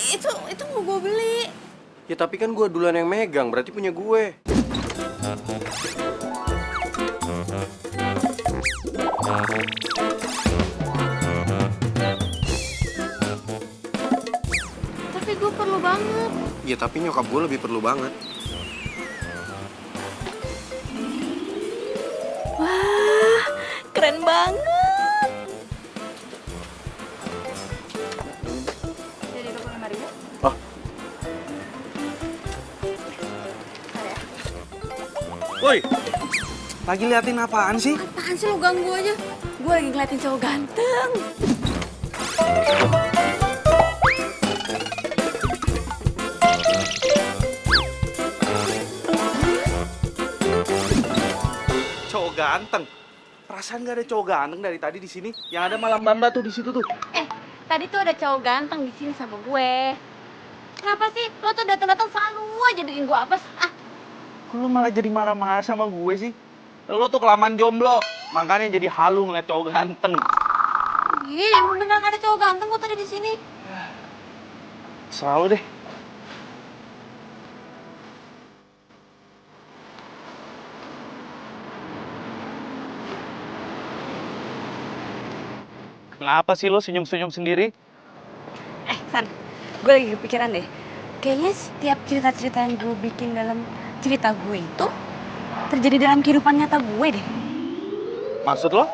Itu mau gue beli. Ya tapi kan gue duluan yang megang, berarti punya gue. Tapi gue perlu banget. Ya tapi nyokap gue lebih perlu banget. Wah, keren banget. Jadi 25.000? Oh, woi, lagi liatin apaan sih? Apaan sih lo ganggu aja? Gue lagi ngeliatin cowok ganteng. Cowok ganteng. Perasaan gak ada cowok ganteng dari tadi di sini. Yang ada malam Bamba tuh di situ tuh. Tadi tuh ada cowok ganteng di sini sama gue. Kenapa sih? Lo tuh datang-datang selalu aja jadiin gue apes. Kok lu malah jadi marah-marah sama gue sih? Lu tuh kelamaan jomblo. Makanya jadi halu ngeliat cowok ganteng. Ih, emang beneran ada cowok ganteng kok tadi di sini. Selalu deh. Kenapa sih lo senyum-senyum sendiri? San, gue lagi kepikiran deh. Kayaknya setiap cerita-cerita yang gue bikin dalam cerita gue itu terjadi dalam kehidupan nyata gue deh. Maksud lo?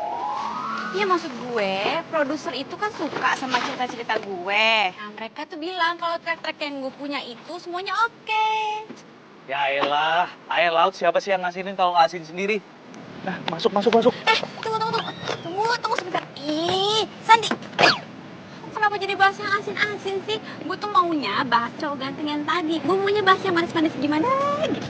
Iya, maksud gue, produser itu kan suka sama cerita-cerita gue. Nah, mereka tuh bilang kalau track-track yang gue punya itu semuanya oke. Ya elah, air laut siapa sih yang ngasihin kalau ngasihin sendiri? Nah, masuk. Tunggu sebentar. Ih, Sandi. Kenapa jadi bahas yang asin-asin sih? Gue tuh maunya bahas cowok ganteng yang tadi. Gue maunya bahas yang manis-manis gimana gitu.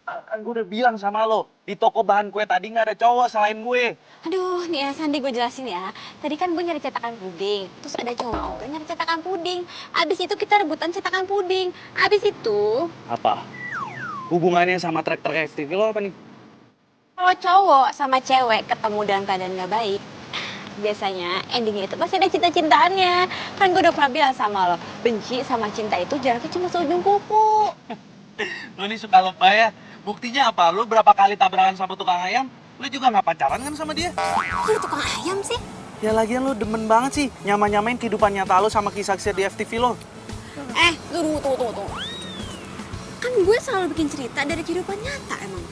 Kan gue udah bilang sama lo, di toko bahan kue tadi nggak ada cowok selain gue. Aduh, nih ya Sandi, gue jelasin ya. Tadi kan gue nyari cetakan puding. Terus ada cowok juga nyari cetakan puding. Abis itu kita rebutan cetakan puding. Abis itu, Apa? Hubungannya sama trek-trek FTV lo apa nih? kalau cowok sama cewek ketemu dalam keadaan gak baik, biasanya endingnya itu pasti ada cinta-cintaannya. Kan gue udah pernah bilang sama lo, benci sama cinta itu jaraknya cuma seujung kuku. Lo ini suka lupa ya. Buktinya apa? Lo berapa kali tabrakan sama tukang ayam? Lo juga nggak pacaran kan sama dia? Kok tukang ayam sih? Ya lagian lo demen banget sih nyamain kehidupan nyata lo sama kisah-kisah di FTV lo. Tunggu. Kan gue selalu bikin cerita dari kehidupan nyata emang.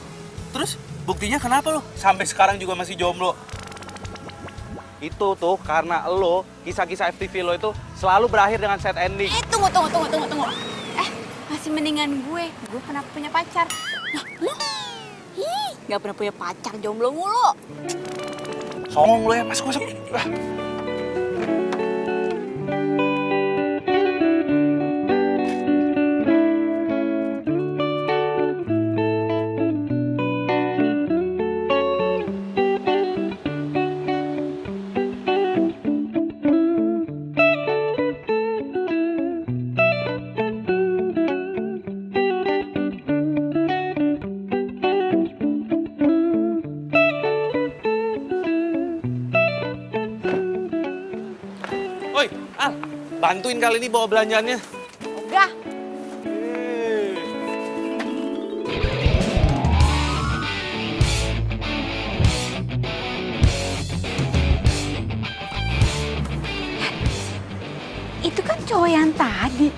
Terus buktinya kenapa lo sampai sekarang juga masih jomblo? Itu tuh karena lo, kisah-kisah FTV lo itu selalu berakhir dengan sad ending. Tunggu. Masih mendingan gue pernah punya pacar. Nah, lo? Gak pernah punya pacar, jomblo mulu. Songong lo ya, masuk. Woi, Al, bantuin kali ini bawa belanjaannya. Udah. Itu kan cowok yang tadi.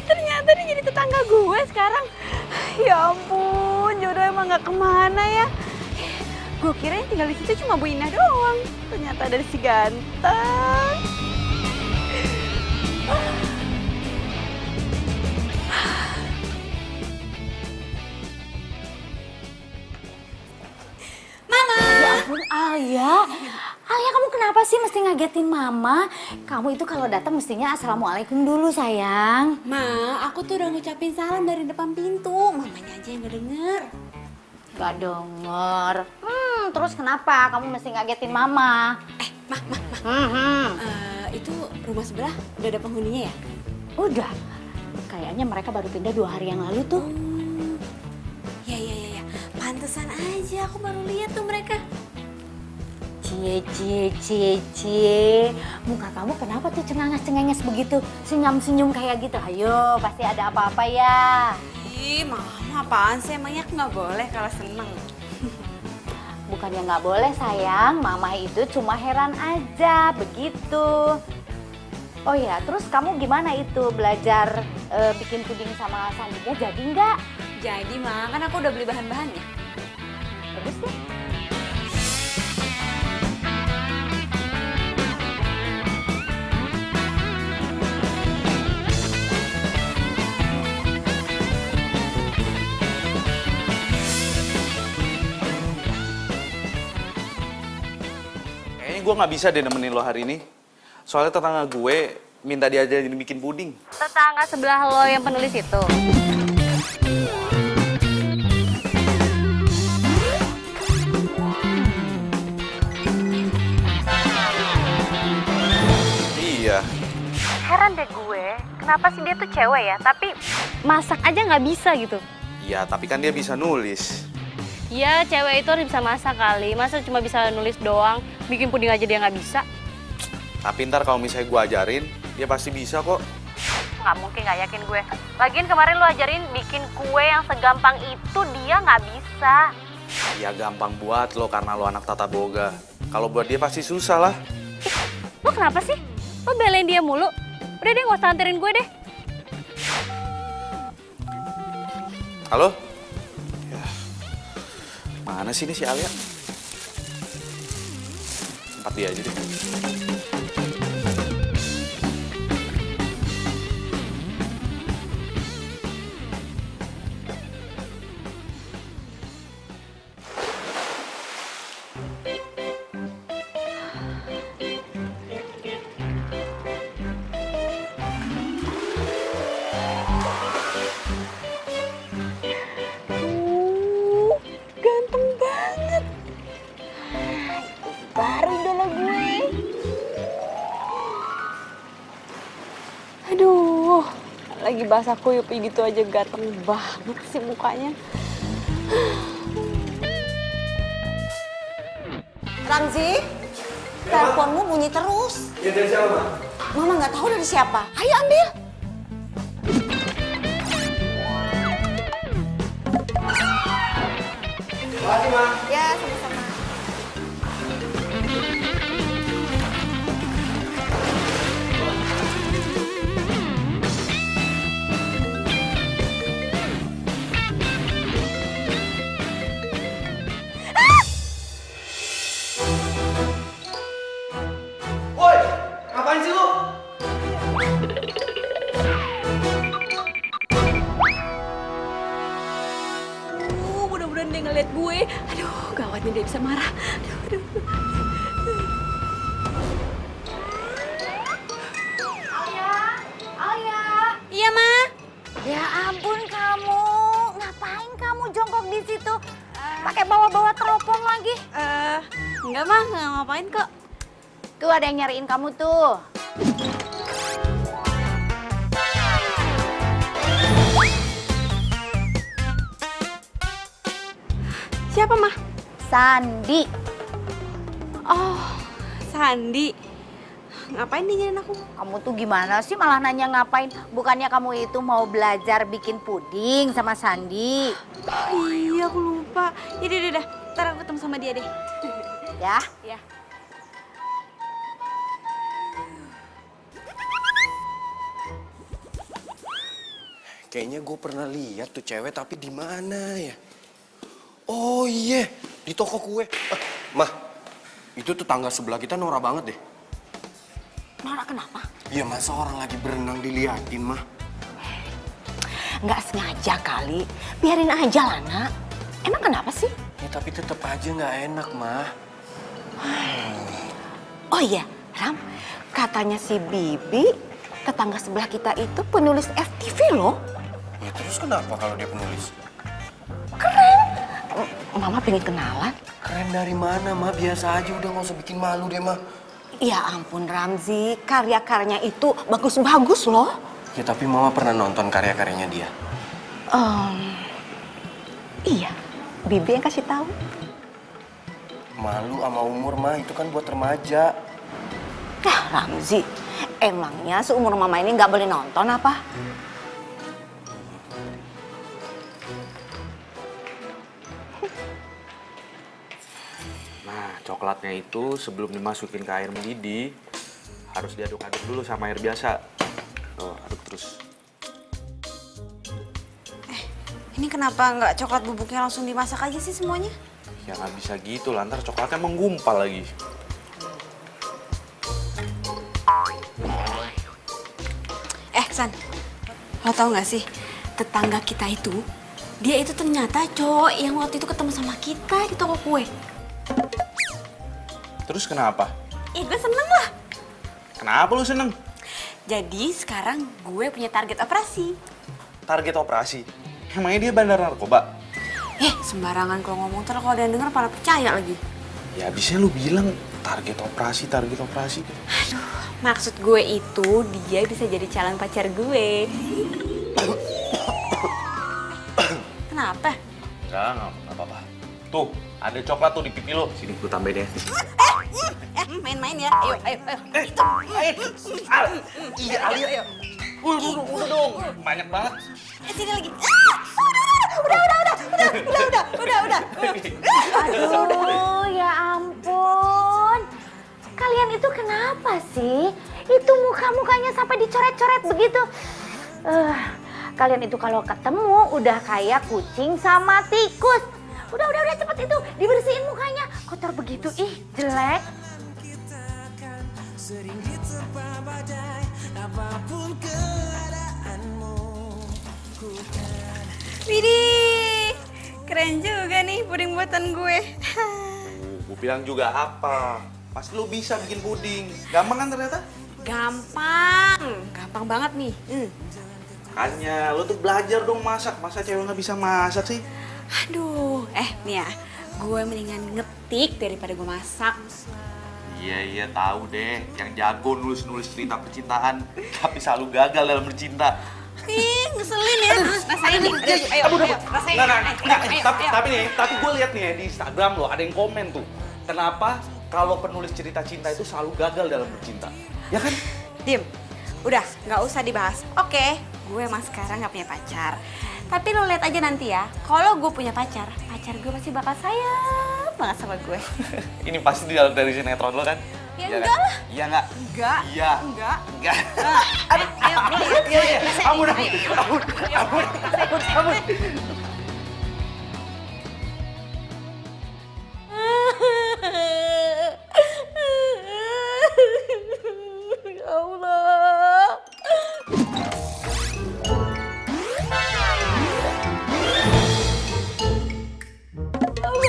Ternyata dia jadi tetangga gue sekarang. Ya ampun, jodoh emang gak kemana ya. Gue kira yang tinggal di situ cuma Bu Indah doang. Ternyata dari si ganteng. Mama. Ya ampun, Alia. Alia, kamu kenapa sih mesti ngagetin Mama? Kamu itu kalau datang mestinya assalamualaikum dulu, sayang. Ma, aku tuh udah ngucapin salam dari depan pintu. Mamanya aja yang gak denger. Gak denger. Terus kenapa kamu mesti ngagetin Mama? Itu rumah sebelah udah ada penghuninya ya? Udah. Kayaknya mereka baru pindah 2 hari yang lalu tuh. Ya. Pantesan aja aku baru lihat tuh mereka. Cie. Muka kamu kenapa tuh cengenges begitu? Senyum-senyum kayak gitu. Ayo, pasti ada apa-apa ya. Ih, mama apaan sih? Emangnya aku nggak boleh kalau seneng? Bukannya nggak boleh sayang, mama itu cuma heran aja, begitu. Oh ya, terus kamu gimana itu belajar bikin puding sama Sandinya, jadi nggak? Jadi mah, kan aku udah beli bahan-bahannya. Bagus deh. Kayaknya gue nggak bisa deh nemenin lo hari ini. Soalnya tetangga gue minta diajarin bikin puding. Tetangga sebelah lo yang penulis itu. Iya. Heran deh gue, kenapa sih dia tuh cewek ya, tapi masak aja nggak bisa gitu. Iya, tapi kan dia bisa nulis. Ya cewek itu harus bisa masak kali, masa cuma bisa nulis doang, bikin puding aja dia nggak bisa. Tapi ntar kalau misalnya gue ajarin, dia pasti bisa kok. Nggak mungkin, nggak yakin gue. Lagian kemarin lo ajarin bikin kue yang segampang itu dia nggak bisa. Ya gampang buat lo karena lo anak tata boga. Kalau buat dia pasti susah lah. Lo kenapa sih? Lo belain dia mulu? Udah deh, nggak usah anterin gue deh. Halo? Ya. Mana sih ini si Alia? Tempat dia aja deh. Ganteng banget. Baru idola gue. Aduh, lagi basah kuyup gitu aja ganteng banget sih mukanya. Ramzi, teleponmu bunyi terus. Ya dari siapa, Ma? Mama nggak tahu dari siapa. Ayo ambil. Makasih, Ma. Ya, sama-sama. Woi, ngapain sih lu? Mudah-mudahan dia ngeliat gue. Aduh, gawat nih dia bisa marah. Aduh. Alia. Iya, Ma. Ya ampun kamu, ngapain kamu jongkok di situ? Pakai bawa-bawa teropong lagi. Enggak, Ma. Nggak ngapain kok. Tuh ada yang nyariin kamu tuh. Siapa, Ma? Sandi. Oh, Sandi. Ngapain dia nyariin aku? Kamu tuh gimana sih malah nanya ngapain? Bukannya kamu itu mau belajar bikin puding sama Sandi? Oh, iya, aku lupa. Yaudah. Ntar aku ketemu sama dia deh. Ya? Ya. Kayaknya gue pernah lihat tuh cewek, tapi di mana ya? Oh iya, di toko kue. Mah, itu tuh tangga sebelah kita norak banget deh. Norak kenapa? Ya masa orang lagi berenang diliatin, Mah? Nggak sengaja kali. Biarin aja lah, Nak. Emang kenapa sih? Ya tapi tetap aja nggak enak, Mah. Oh iya, Ram. Katanya si Bibi, tetangga sebelah kita itu penulis FTV loh. Ya terus kenapa kalau dia penulis? Mama pengen kenalan. Keren dari mana, Mah? Biasa aja, udah nggak usah bikin malu deh, Mah. Ya ampun Ramzi, karya-karyanya itu bagus-bagus loh. Ya tapi Mama pernah nonton karya-karyanya dia. Iya, Bibi yang kasih tahu. Malu sama umur, Ma. Itu kan buat remaja. Ramzi, emangnya seumur mama ini nggak boleh nonton apa? Nah, coklatnya itu sebelum dimasukin ke air mendidih, harus diaduk-aduk dulu sama air biasa. Tuh, aduk terus. Ini kenapa nggak coklat bubuknya langsung dimasak aja sih semuanya? Ya nggak bisa gitu, lantar coklatnya menggumpal lagi. San, lo tau gak sih, tetangga kita itu, dia itu ternyata cowok yang waktu itu ketemu sama kita di toko kue. Terus kenapa? Gue seneng lah. Kenapa lu seneng? Jadi sekarang gue punya target operasi. Target operasi? Emangnya dia bandar narkoba? Sembarangan kalau ngomong, ntar kalau ada yang denger pada percaya lagi. Ya abisnya lu bilang target operasi, target operasi. Maksud gue itu dia bisa jadi calon pacar gue. Kenapa? Enggak apa-apa. Tuh, ada coklat tuh di pipi lo. Sini gue tambahin ya. Main-main ya. Ayo. Iya, Alia. Udah dong. Banyak banget. Sini lagi. Udah. Aduh, ya ampun. Kalian itu kenapa sih? Itu muka-mukanya sampai dicoret-coret begitu. Kalian itu kalau ketemu udah kayak kucing sama tikus. Udah cepet itu dibersihin mukanya. Kotor begitu, ih jelek. Widih, keren juga nih puding buatan gue. Gue bilang juga apa? Pasti lo bisa bikin puding. Gampang kan ternyata? Gampang banget nih. Makanya lo tuh belajar dong masak. Masa cewek nggak bisa masak sih? Aduh, nih ya, gue mendingan ngetik daripada gue masak. Iya tahu deh. Yang jago nulis cerita percintaan, tapi selalu gagal dalam bercinta. Ih, ngeselin ya. Rasain nih. Ayo, rasain. Tapi gue lihat nih ya di Instagram lo ada yang komen tuh. Kenapa kalau penulis cerita cinta itu selalu gagal dalam bercinta? Ya kan? Dim, udah nggak usah dibahas. Oke, gue emang sekarang nggak punya pacar. Tapi lo lihat aja nanti ya, kalau gue punya pacar gue pasti bakal sayang banget sama gue. Ini pasti dari sinetron lo kan? Ya Iya enggak kan? lah. Iya nggak? Enggak. Iya. Enggak. Enggak. Ayo, Iya. Ampun. Ya Allah.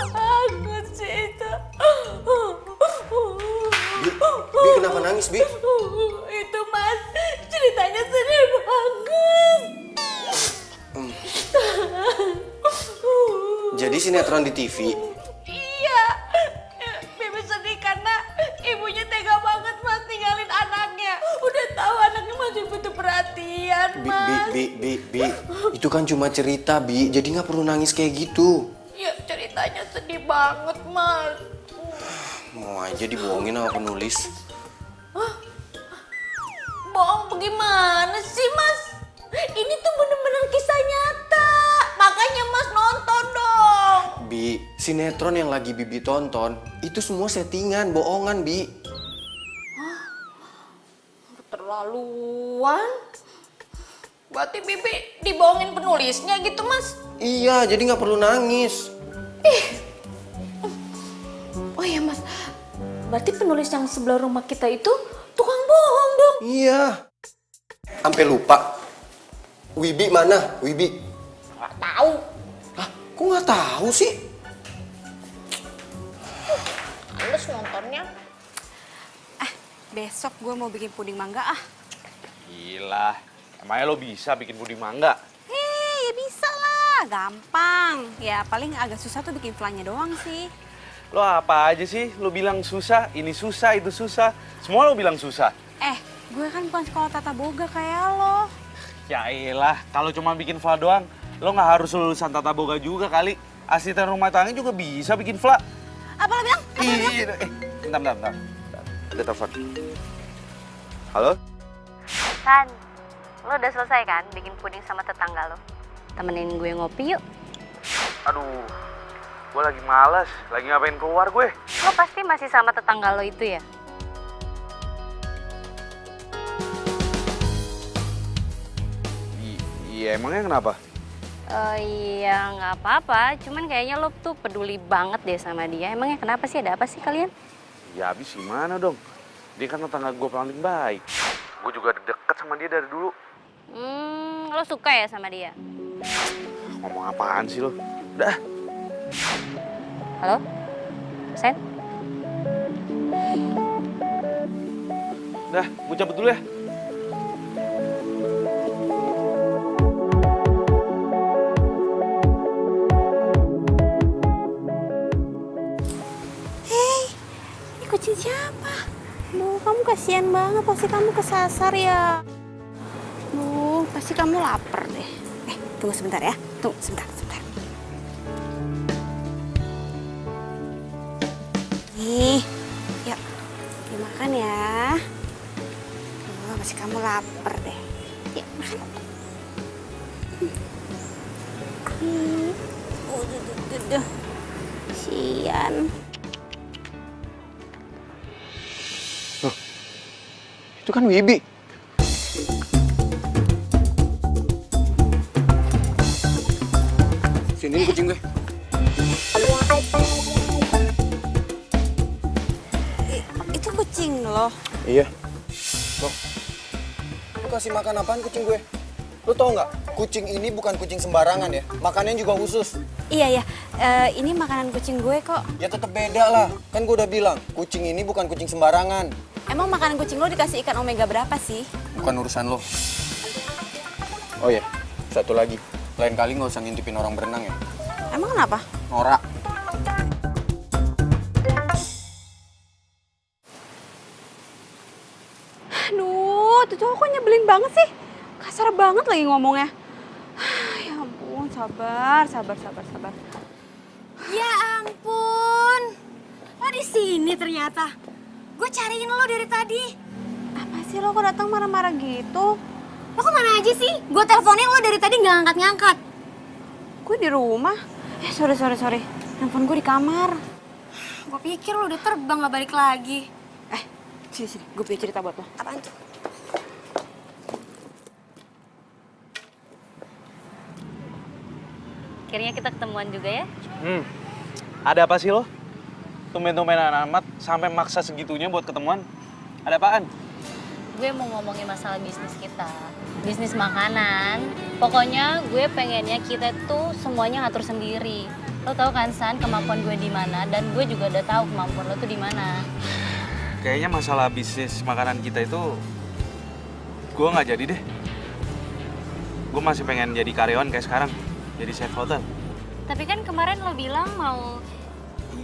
Banget sih itu. Bi, kenapa nangis, Bi? Itu Mas, ceritanya sedih banget. Jadi sinetron di TV. Iya, Bibi sedih karena ibunya tega banget Mas tinggalin anaknya. Udah tahu anaknya masih butuh perhatian, Mas. Bi. Itu kan cuma cerita, Bi. Jadi nggak perlu nangis kayak gitu. Ya ceritanya sedih banget, Mas. Mau aja dibohongin sama penulis. Bohong bagaimana sih, Mas? Ini tuh bener-bener kisah nyata. Makanya Mas nonton dong. Bi, sinetron yang lagi Bibi tonton, itu semua settingan, bohongan, Bi. Keterlaluan. Berarti Bibi dibohongin penulisnya gitu, Mas? Iya, jadi nggak perlu nangis. Oh iya, Mas. Berarti penulis yang sebelah rumah kita itu tukang bohong dong. Iya. Sampai lupa. Wibi mana? Wibi? Nggak tahu. Hah, kok nggak tahu sih? Males nontonnya. Besok gue mau bikin puding mangga Gila. Emangnya lo bisa bikin puding mangga? Ya bisa lah, gampang. Ya paling agak susah tuh bikin flannya doang sih. Lo apa aja sih? Lo bilang susah, ini susah, itu susah. Semua lo bilang susah. Gue kan bukan sekolah tata boga kayak lo. Ya elah, kalau cuma bikin fla doang, lo nggak harus lulusan tata boga juga kali. Asisten rumah tangga juga bisa bikin fla. Apa lo bilang? Iya, bentar. Ada telepon. Halo? San, lo udah selesai kan bikin puding sama tetangga lo? Temenin gue ngopi yuk. Aduh, gue lagi malas, lagi ngapain keluar gue. Lo pasti masih sama tetangga lo itu ya? Iya, emangnya kenapa? Iya nggak apa-apa, cuman kayaknya lo tuh peduli banget deh sama dia. Emangnya kenapa sih, ada apa sih kalian? Ya habis gimana dong? Dia kan tetangga gue paling baik. Gue juga deket sama dia dari dulu. Lo suka ya sama dia? Ngomong apaan sih lo? Udah. Halo? Sen? Udah, gue cabut dulu ya. Kucing siapa? Duh, kamu kasihan banget, pasti kamu kesasar ya. Duh, pasti kamu lapar deh. Tunggu sebentar ya. Tunggu sebentar. Nih, yuk dimakan ya. Duh, pasti kamu lapar deh. Yuk, makan. Duh. Sian. Itu kan Wibi. Sini kucing gue. Itu kucing loh. Iya. Loh, lu kasih makan apaan kucing gue? Lu tau nggak? Kucing ini bukan kucing sembarangan ya. Makannya juga khusus. Iya. Ini makanan kucing gue kok. Ya tetap beda lah. Kan gue udah bilang, kucing ini bukan kucing sembarangan. Emang makanan kucing lo dikasih ikan omega berapa sih? Bukan urusan lo. Oh iya, satu lagi. Lain kali nggak usah ngintipin orang berenang ya. Emang kenapa? Norak. Aduh, tuh cowok kok nyebelin banget sih. Kasar banget lagi ngomongnya. Ya ampun, sabar. Ya ampun, lo di sini ternyata. Gue cariin lo dari tadi. Apa sih lo kok datang marah-marah gitu? Lo kemana aja sih? Gue teleponin lo dari tadi nggak angkat-ngangkat. Gue di rumah. Sorry. Handphone gue di kamar. Gue pikir lo udah terbang nggak balik lagi. Sini. Gue punya cerita buat lo. Apaan tuh? Akhirnya kita ketemuan juga ya? Ada apa sih lo? Tumben-tumbenan amat sampai maksa segitunya buat ketemuan. Ada apaan? Gue mau ngomongin masalah bisnis kita. Bisnis makanan. Pokoknya gue pengennya kita tuh semuanya ngatur sendiri. Lo tau kan San kemampuan gue di mana, dan gue juga udah tahu kemampuan lo tuh di mana. Kayaknya masalah bisnis makanan kita itu gue nggak jadi deh. Gue masih pengen jadi karyawan kayak sekarang, jadi chef hotel. Tapi kan kemarin lo bilang mau...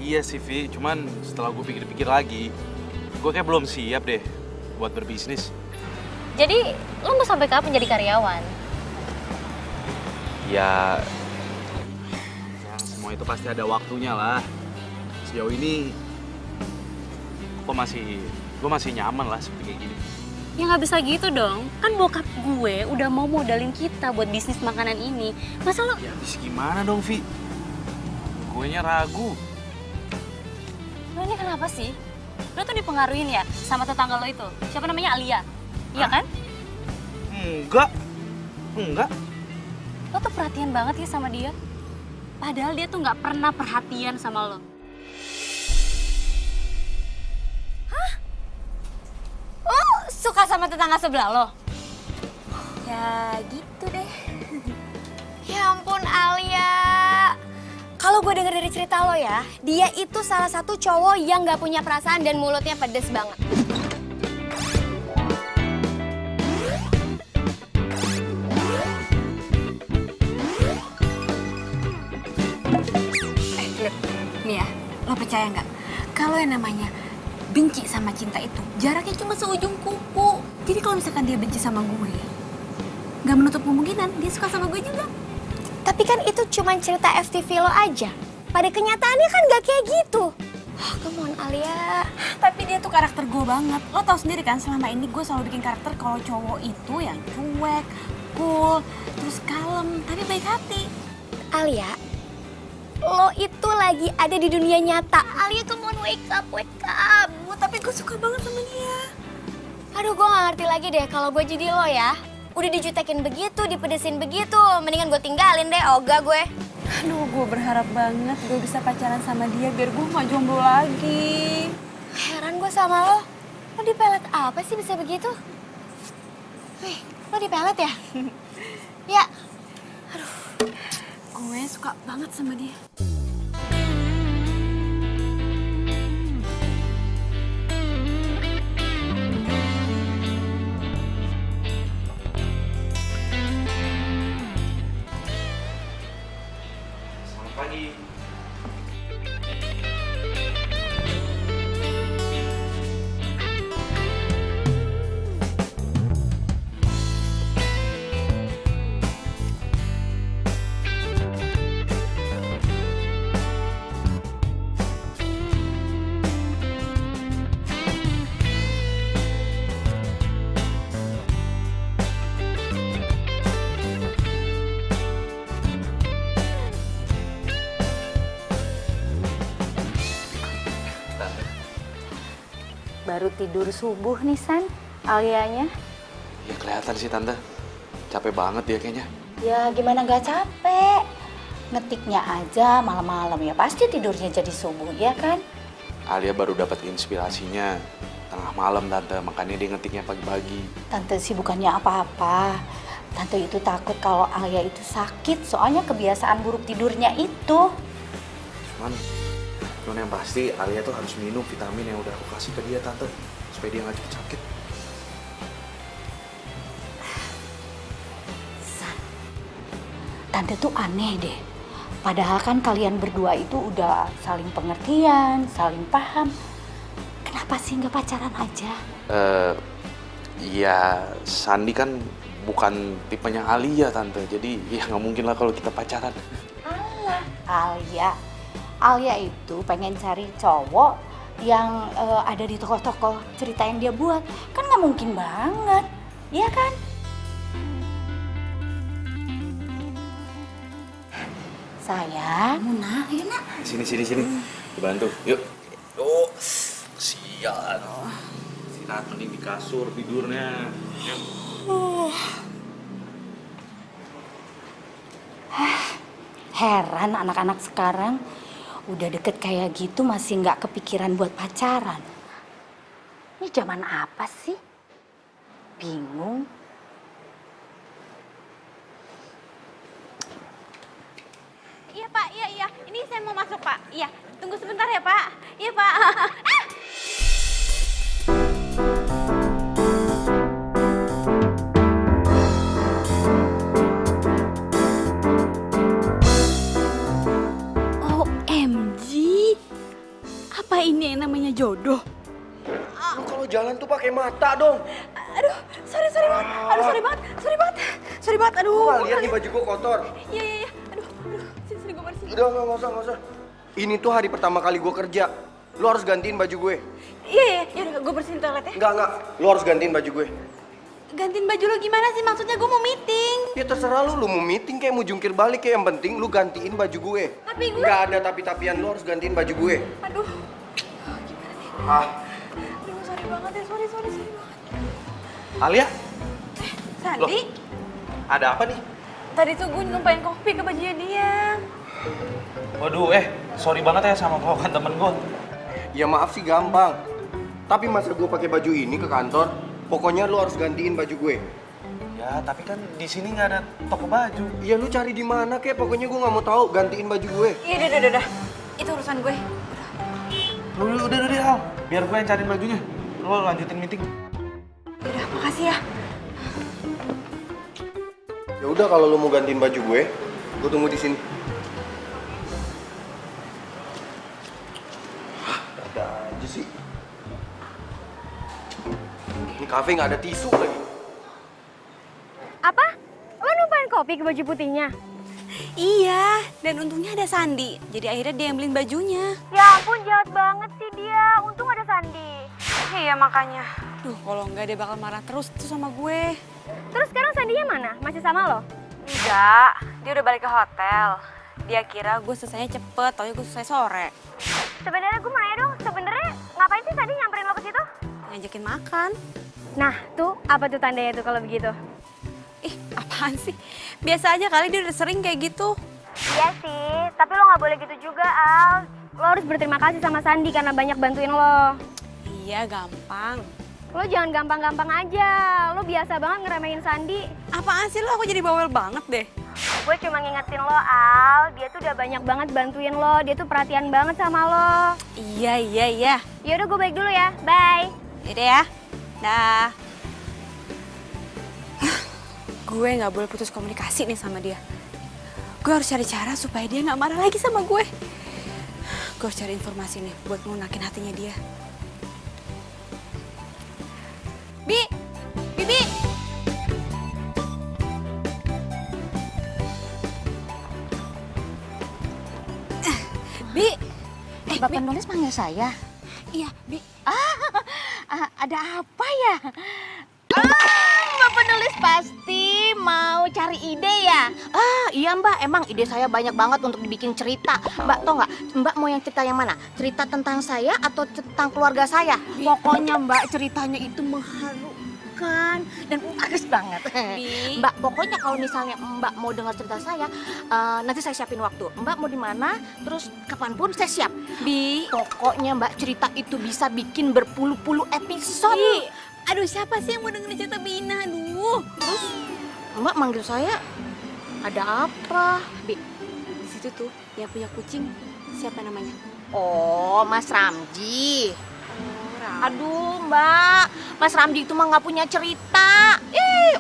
Iya sih Vi, cuman setelah gue pikir-pikir lagi, gue kayak belum siap deh buat berbisnis. Jadi lo mau sampai kapan jadi karyawan? Ya semua itu pasti ada waktunya lah. Sejauh ini gue masih nyaman lah seperti kayak gini. Ya nggak bisa gitu dong. Kan bokap gue udah mau modalin kita buat bisnis makanan ini. Masa lo... Ya habis gimana dong Vi? Guenya ragu. Lo ini kenapa sih? Lo tuh dipengaruhin ya sama tetangga lo itu? Siapa namanya, Alia? Iya kan? Enggak. Lo tuh perhatian banget ya sama dia. Padahal dia tuh nggak pernah perhatian sama lo. Lo suka sama tetangga sebelah lo? Ya gitu deh. Ya ampun Alia. Kalau gue denger dari cerita lo ya, dia itu salah satu cowok yang gak punya perasaan dan mulutnya pedes banget. Nih ya, lo percaya nggak? Kalau yang namanya benci sama cinta itu jaraknya cuma seujung kuku. Jadi kalau misalkan dia benci sama gue Gak menutup kemungkinan dia suka sama gue juga. Tapi kan itu cuma cerita FTV lo aja. Pada kenyataannya kan gak kayak gitu. Come on Alia. Tapi dia tuh karakter gue banget. Lo tau sendiri kan selama ini gue selalu bikin karakter kalau cowok itu yang cuek, cool, terus kalem, tapi baik hati. Alia, lo itu lagi ada di dunia nyata. Alia, come on, wake up, wake up. Tapi gue suka banget sama dia. Aduh, gue gak ngerti lagi deh kalau gue jadi lo ya. Udah dijutekin begitu, dipedesin begitu. Mendingan gue tinggalin deh, ogah gue. Aduh, gue berharap banget gue bisa pacaran sama dia biar gue gak jomblo lagi. Heran gue sama lo. Lo dipelet apa sih bisa begitu? Wih, lo dipelet ya? Ya. Gue suka banget sama dia. Selamat pagi. Baru tidur subuh nih San, Alianya. Ya kelihatan sih Tante. Capek banget dia kayaknya. Ya gimana gak capek? Ngetiknya aja malam-malam ya pasti tidurnya jadi subuh, ya kan? Alia baru dapat inspirasinya tengah malam Tante, makanya dia ngetiknya pagi-pagi. Tante sih bukannya apa-apa. Tante itu takut kalau Alia itu sakit, soalnya kebiasaan buruk tidurnya itu. Cuman yang pasti Alia tuh harus minum vitamin yang udah aku kasih ke dia Tante, supaya dia nggak cepet sakit. San, Tante tuh aneh deh. Padahal kan kalian berdua itu udah saling pengertian, saling paham. Kenapa sih nggak pacaran aja? Ya Sandi kan bukan tipenya Alia Tante, jadi ya nggak mungkin lah kalau kita pacaran. Alia. Alia itu pengen cari cowok yang ada di tokoh-tokoh cerita yang dia buat. Kan nggak mungkin banget, iya kan? Sayang, Muna, ayo nak. Sini. Dibantu, yuk. Oh, sial. Istirahat mending di kasur tidurnya. Yuk. Heran anak-anak sekarang udah deket kayak gitu masih nggak kepikiran buat pacaran. Ini zaman apa sih? Bingung. Iya Pak, iya. Ini saya mau masuk Pak. Iya, tunggu sebentar ya Pak. Iya Pak. OMG, apa ini yang namanya jodoh? Lu kalau jalan tuh pakai mata dong. Aduh, sorry banget. Aduh, sorry banget. Aduh. Lu nggak lihat nih baju gua kotor. Iya. Aduh. Sini gue bersihin. Udah nggak usah. Ini tuh hari pertama kali gua kerja. Lu harus gantiin baju gue. Iya. Yaudah, gue bersihin toilet ya. Enggak. Lu harus gantiin baju gue. Gantiin baju lo gimana sih? Maksudnya gue mau meeting. Ya terserah lu mau meeting kayak mau jungkir balik kayak yang penting lu gantiin baju gue. Tapi gue... Nggak ada tapi-tapian, lu harus gantiin baju gue. Aduh. Gimana nih? Ah, Aduh, sorry banget ya. Sorry banget. Alia, Sandi, ada apa nih? tadi tuh gue numpain kopi ke bajunya dia. Waduh, sorry banget ya sama kawan temen gue. ya maaf sih gampang. Tapi masa gue pakai baju ini ke kantor? Pokoknya lu harus gantiin baju gue. Ya, tapi kan di sini nggak ada toko baju. Ya lu cari di mana kek? Pokoknya gue nggak mau tahu. Gantiin baju gue. Iya, udah. Itu urusan gue. Udah, Al. Biar gue yang cariin bajunya. Lo lanjutin meeting. Udah, makasih ya. Ya udah kalau lu mau gantiin baju gue tunggu di sini. Ada aja sih. Ini kafe nggak ada tisu lagi. Apa? Opi ke baju putihnya? Iya, dan untungnya ada Sandi. Jadi akhirnya dia yang beliin bajunya. Ya ampun, jahat banget sih dia. Untung ada Sandi. Iya makanya. Duh, kalau enggak dia bakal marah terus tuh sama gue. Terus sekarang Sandinya mana? Masih sama lo? Enggak, dia udah balik ke hotel. Dia kira gue selesainya cepet, taunya gue selesai sore. Sebenarnya gue mau nanya dong, sebenarnya ngapain sih Sandi nyamperin lo ke situ? Ngajakin makan. Nah, tuh apa tuh tandanya tuh kalau begitu? Ih, apaan sih? Biasa aja kali dia udah sering kayak gitu. Iya sih, tapi lo nggak boleh gitu juga, Al. Lo harus berterima kasih sama Sandi karena banyak bantuin lo. Iya, gampang. Lo jangan gampang-gampang aja. Lo biasa banget ngeremehin Sandi. Apaan sih lo? Aku jadi bawel banget deh. Gue cuma ngingetin lo, Al. Dia tuh udah banyak banget bantuin lo. Dia tuh perhatian banget sama lo. Iya. Yaudah, gue balik dulu ya. Bye. Yaudah ya. Dah. Gue nggak boleh putus komunikasi nih sama dia. Gue harus cari cara supaya dia nggak marah lagi sama gue. Gue harus cari informasi nih buat ngelunakin hatinya dia. Bibi. Bi. Mbak penulis panggil saya. Iya, Bi. Ada apa ya? Mbak penulis pasti mau cari ide ya? Iya Mbak, emang ide saya banyak banget untuk dibikin cerita. Mbak tau nggak? Mbak mau yang cerita yang mana? Cerita tentang saya atau tentang keluarga saya? Pokoknya Mbak ceritanya itu mengharukan dan bagus banget. Bi. Mbak, pokoknya kalau misalnya Mbak mau dengar cerita saya, nanti saya siapin waktu. Mbak mau di mana? Terus kapanpun saya siap. Bi. Pokoknya Mbak cerita itu bisa bikin berpuluh-puluh episode. Bi. Aduh, siapa sih yang mau dengerin cerita Bina? Aduh. Terus Mbak manggil saya, ada apa? Bi. Di situ tuh yang punya kucing, siapa namanya? Oh, Mas Ramji. Aduh Mbak, Mas Ramji itu mah nggak punya cerita.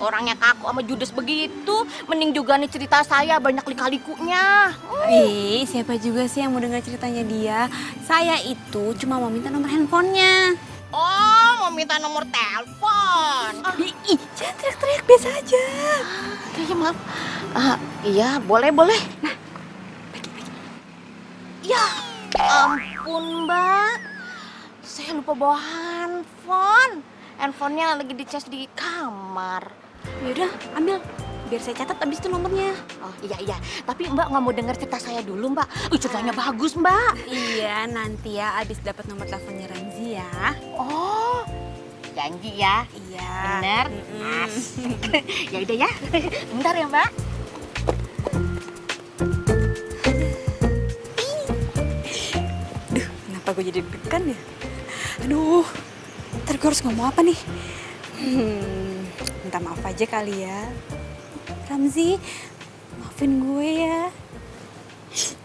Orangnya kaku sama judes begitu. Mending juga nih cerita saya banyak lika-likunya. Bi, siapa juga sih yang mau dengar ceritanya dia? Saya itu cuma mau minta nomor handphonenya. Oh, mau minta nomor telepon. Bi, jangan teriak-teriak, biasa aja. Iya maaf. Iya boleh. Nah, bagi. Ya ampun Mbak, saya lupa bawa handphone. Handphonenya lagi dicas di kamar. Yaudah, ambil. Biar saya catat abis itu nomornya. Oh iya. Tapi Mbak nggak mau dengar cerita saya dulu Mbak. Ceritanya bagus Mbak. Iya, nanti ya abis dapat nomor teleponnya Ramzi ya. Oh, janji ya. Iya. Bener. Ya udah ya. Bentar ya Mbak. Duh, kenapa gue jadi deg-degan ya? Aduh, ntar gue harus ngomong apa nih? Minta maaf aja kali ya. Ramzi, maafin gue ya.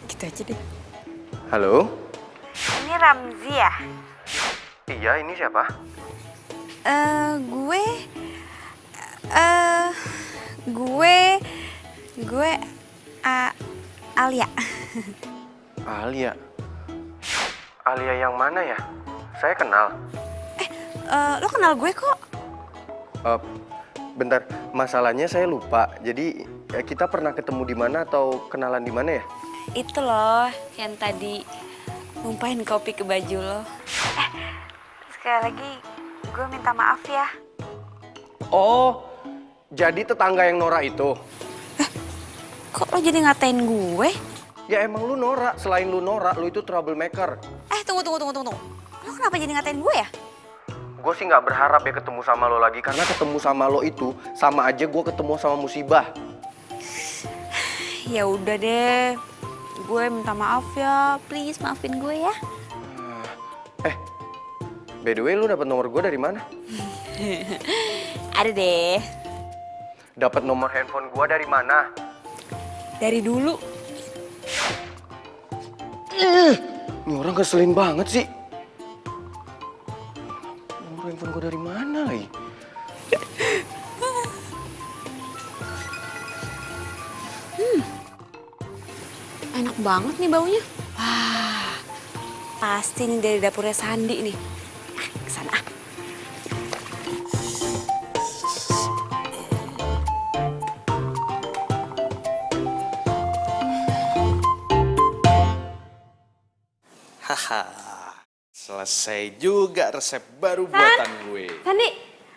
Gitu aja deh. Halo? Ini Ramzi ya? Iya, ini siapa? Gue Alia. Alia. Alia yang mana ya? Saya kenal. Lo kenal gue kok? Bentar, masalahnya saya lupa. Jadi kita pernah ketemu di mana atau kenalan di mana ya? Itu loh yang tadi numpahin kopi ke baju lo. Sekali lagi gue minta maaf ya. Oh, jadi tetangga yang Nora itu? Kok lo jadi ngatain gue? Ya emang lu Nora, selain lu Nora, lu itu troublemaker. Tunggu. Lo kenapa jadi ngatain gue ya? Gue sih nggak berharap ya ketemu sama lo lagi, karena ketemu sama lo itu sama aja gue ketemu sama musibah. Ya udah deh, gue minta maaf ya, please maafin gue ya. By the way, lu dapat nomor gue dari mana? Ada deh, Dapat nomor handphone gue dari mana? dari dulu. Ini orang keselin banget sih. Nomor handphone gue dari mana lagi? Enak banget nih baunya. Wah, pasti nih dari dapurnya Sandi nih. Kesana ah. Selesai juga resep baru buatan gue. Sandi,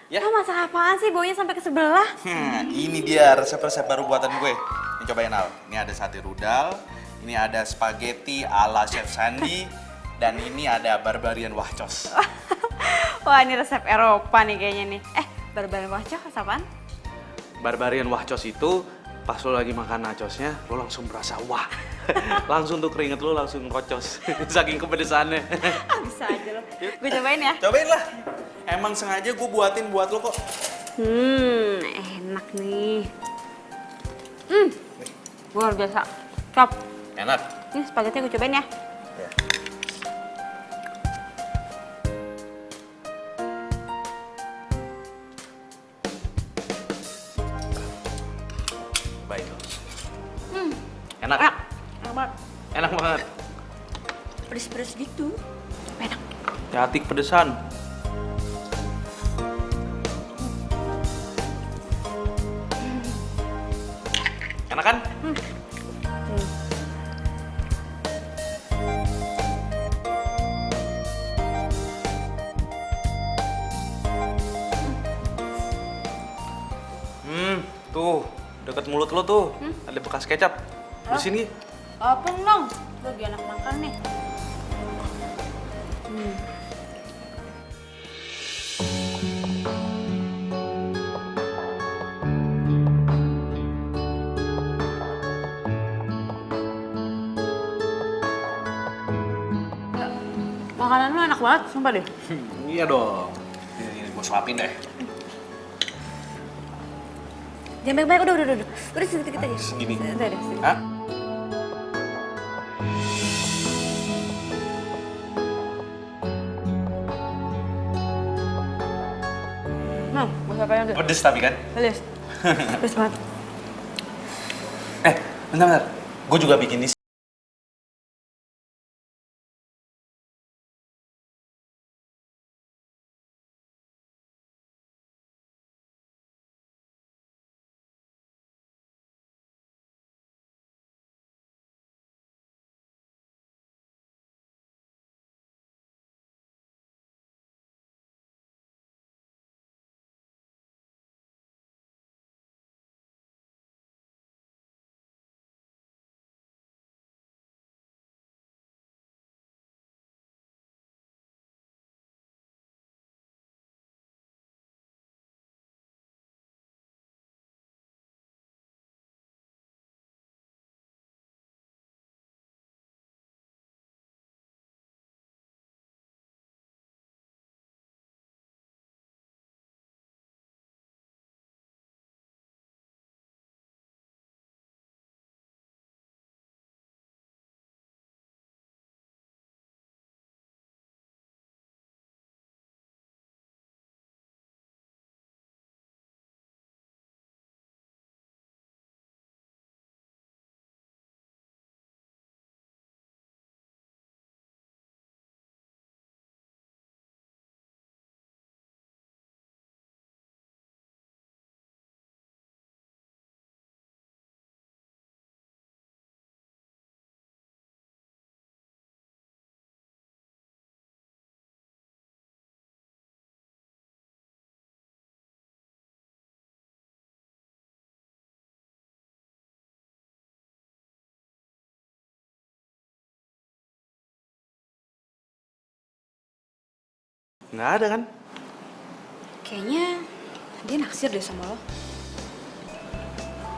Ya? lo masak apaan sih baunya sampai ke sebelah? Ini dia resep-resep baru buatan gue. Ini cobain Al. Ini ada sate rudal, ini ada spaghetti ala Chef Sandi, dan ini ada barbarian wahcos. Wah, ini resep Eropa nih kayaknya nih. Barbar wacah apaan? Barbarian wahcos itu pas lo lagi makan nachosnya, lo langsung berasa wah. Langsung tuh keringet lo langsung kocos. Saking kepedesannya. Bisa aja lo. Gue cobain ya. Cobain lah. Emang sengaja gue buatin buat lo kok. Enak nih. Luar biasa. Cop. Enak. Ini spaghetti gue cobain ya. Baik. Enak. Enak banget. Enak banget. Pedes-pedes gitu. Enak. Hati pedesan. Enak kan? Tuh, deket mulut lo tuh, ada bekas kecap. Bersihin nih. Apa dong? Gue lagi enak makan nih. Makanan lu enak banget, sumpah deh. Iya dong. Ini gue suapin deh. Jangan banyak-banyak, udah. Udah sedikit aja. Segini. Udah deh, sedikit. Hah? Nah, gue siapain deh. Pedes tapi kan? Pedes. Pedes banget. Bentar. Gue juga bikin ini. Nggak ada kan? Kayaknya dia naksir deh sama lo.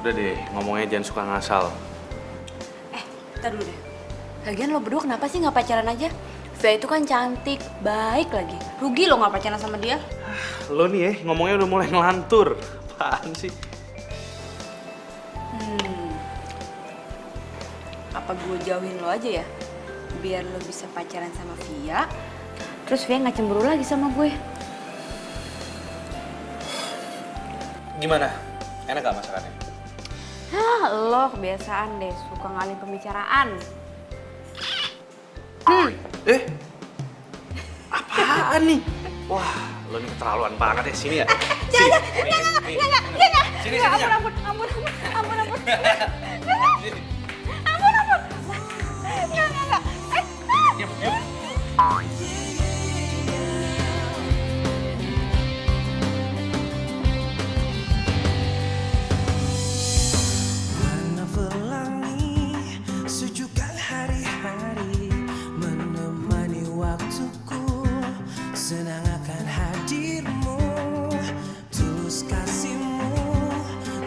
Udah deh, ngomongnya jangan suka ngasal. Ntar dulu deh. Lagian lo berdua kenapa sih nggak pacaran aja? Via itu kan cantik, baik lagi. Rugi lo nggak pacaran sama dia. Lo nih ya, ngomongnya udah mulai ngelantur. Apaan sih? Apa gue jauhin lo aja ya? Biar lo bisa pacaran sama Via. Terus Via nggak cemburu lagi sama gue. Gimana? Enak gak masakannya? Lo kebiasaan deh, suka ngalih pembicaraan. Apaan nih? Wah, lo ini keterlaluan banget ya. Sini ya? Jangan. Sini. Ampun. Enggak. Diam. Mana pelangi sejukkan hari-hari menemani waktuku, senang akan hadirmu, tulus kasihmu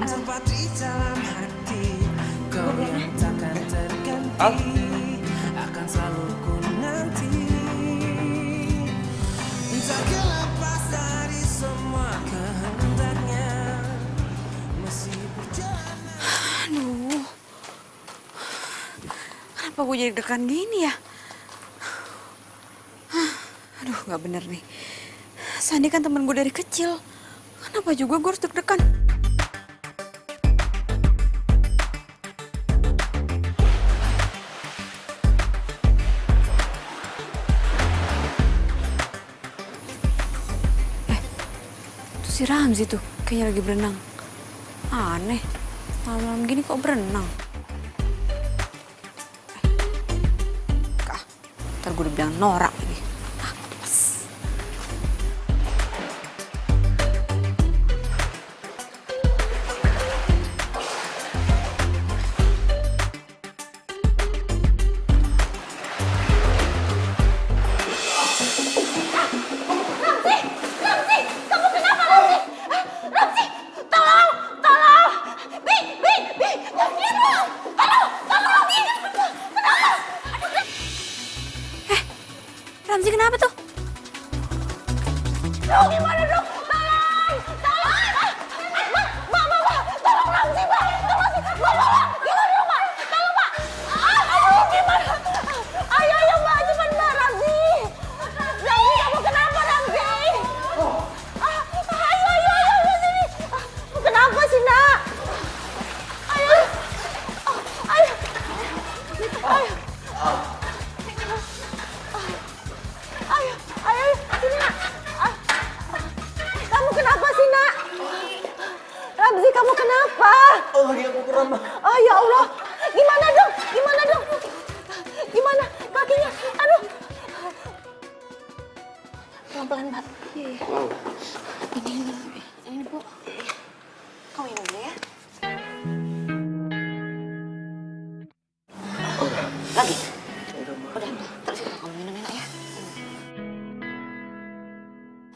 tempat di dalam hati, kau yang takkan terganti, akan selalu ku nanti. Tak lepas dari semua kehendaknya, masih berjalan. Aduh, kenapa gue jadi deg-degan gini ya? Aduh, nggak bener nih. Sandi kan temen gue dari kecil. Kenapa juga gue harus deg-degan? Itu si Ramzi tuh, kayaknya lagi berenang. Aneh, malam-malam gini kok berenang? Kak, ntar gue udah bilang norak lagi. Apes. Ramzi kenapa tuh? Dong, gimana dong? Tolong! Tolong! Tolong Ramzi, Mbak! Tolong, Mbak! Gimana dong, Mbak? Tolong, Mbak! Aduh, gimana? Ayo, Mbak! Cepat, Mbak! Ramzi! Ramzi, kamu kenapa, Ramzi? Ayo, sini! Kenapa sih, Nak? Ayo! Ayo! Ayo, sini nak. Kamu kenapa sih nak? Ramzi, kamu kenapa? Oh, dia aku kram. Oh ya Allah, gimana dong? Gimana kakinya? Aduh. Pelan-pelan Mbak. Iya. Ini Bu. Kamu minum dulu ya. Lagi? Udah. Terus itu kamu minum enak ya.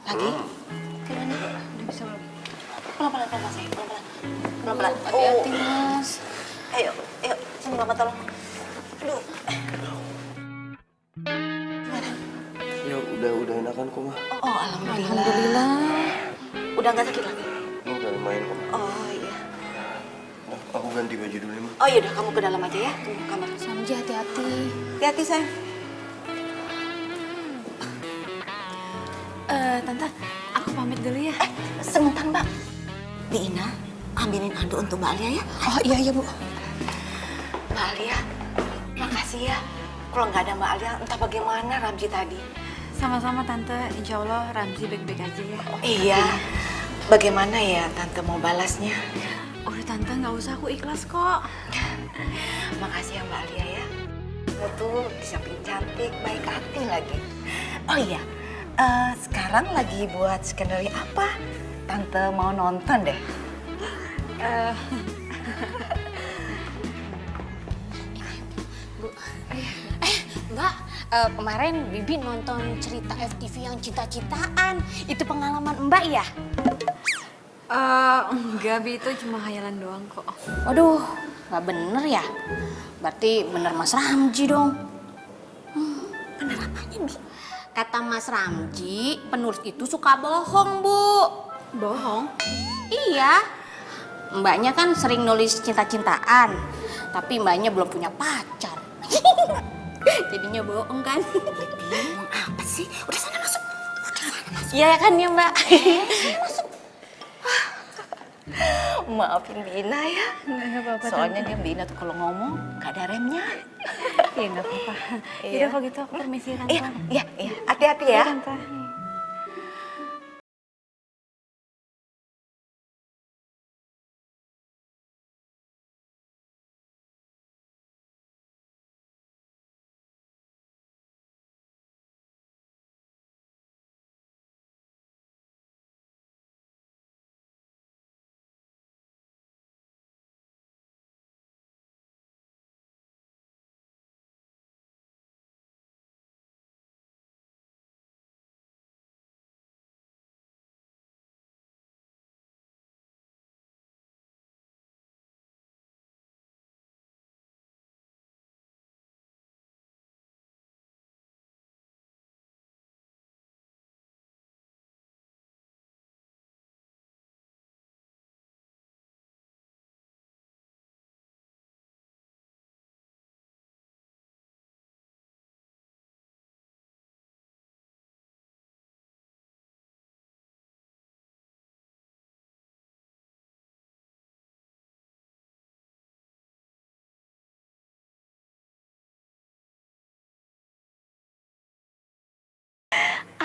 Lagi? Gimana? Udah bisa belum? Pelan-pelan sayang, pelan-pelan. Hati-hati Mas. Ayo, sini Mama tolong. Aduh. Ya udah enakan kok, Mah. Oh, alhamdulillah. Udah nggak sakit lagi? Udah lumayan kok, Mah. Oh iya. Aku ganti baju dulu ya, Mah. Oh yaudah, kamu ke dalam aja ya, ke kamar. Samji hati-hati. Hati-hati sayang. Tante, aku pamit dulu ya. Sebentar Mbak. Bi Ina, ambilin handuk untuk Mbak Alia ya. Oh iya Bu. Mbak Alia, makasih ya. Kalau nggak ada Mbak Alia, entah bagaimana Ramzi tadi. Sama-sama Tante, insya Allah Ramzi baik-baik aja ya. Iya, bagaimana ya Tante mau balasnya? Udah Tante, nggak usah, aku ikhlas kok. Makasih ya Mbak Alia ya. Kamu tuh di samping cantik, baik hati lagi. Oh iya, sekarang lagi buat skenario apa? Tante mau nonton deh. Mbak, kemarin Bibi nonton cerita FTV yang cinta-cintaan. Itu pengalaman Mbak ya? Enggak, Bi, itu cuma khayalan doang kok. Waduh, nggak bener ya? Berarti bener Mas Ramji dong. Bener apanya Bi? Kata Mas Ramji, penulis itu suka bohong, Bu. Bohong? Iya. Mbaknya kan sering nulis cinta-cintaan, tapi mbaknya belum punya pacar. Jadinya bohong kan? Bingung apa sih? Udah sana masuk. Iya kan ya Mbak? Maafin Bina ya. Nggak apa-apa, Soalnya dia Bina tuh kalau ngomong gak ada remnya. Iya, nggak apa-apa. Iya. Yaudah kalau gitu aku permisi Tante. Iya. Hati-hati ya. Iya, Tante.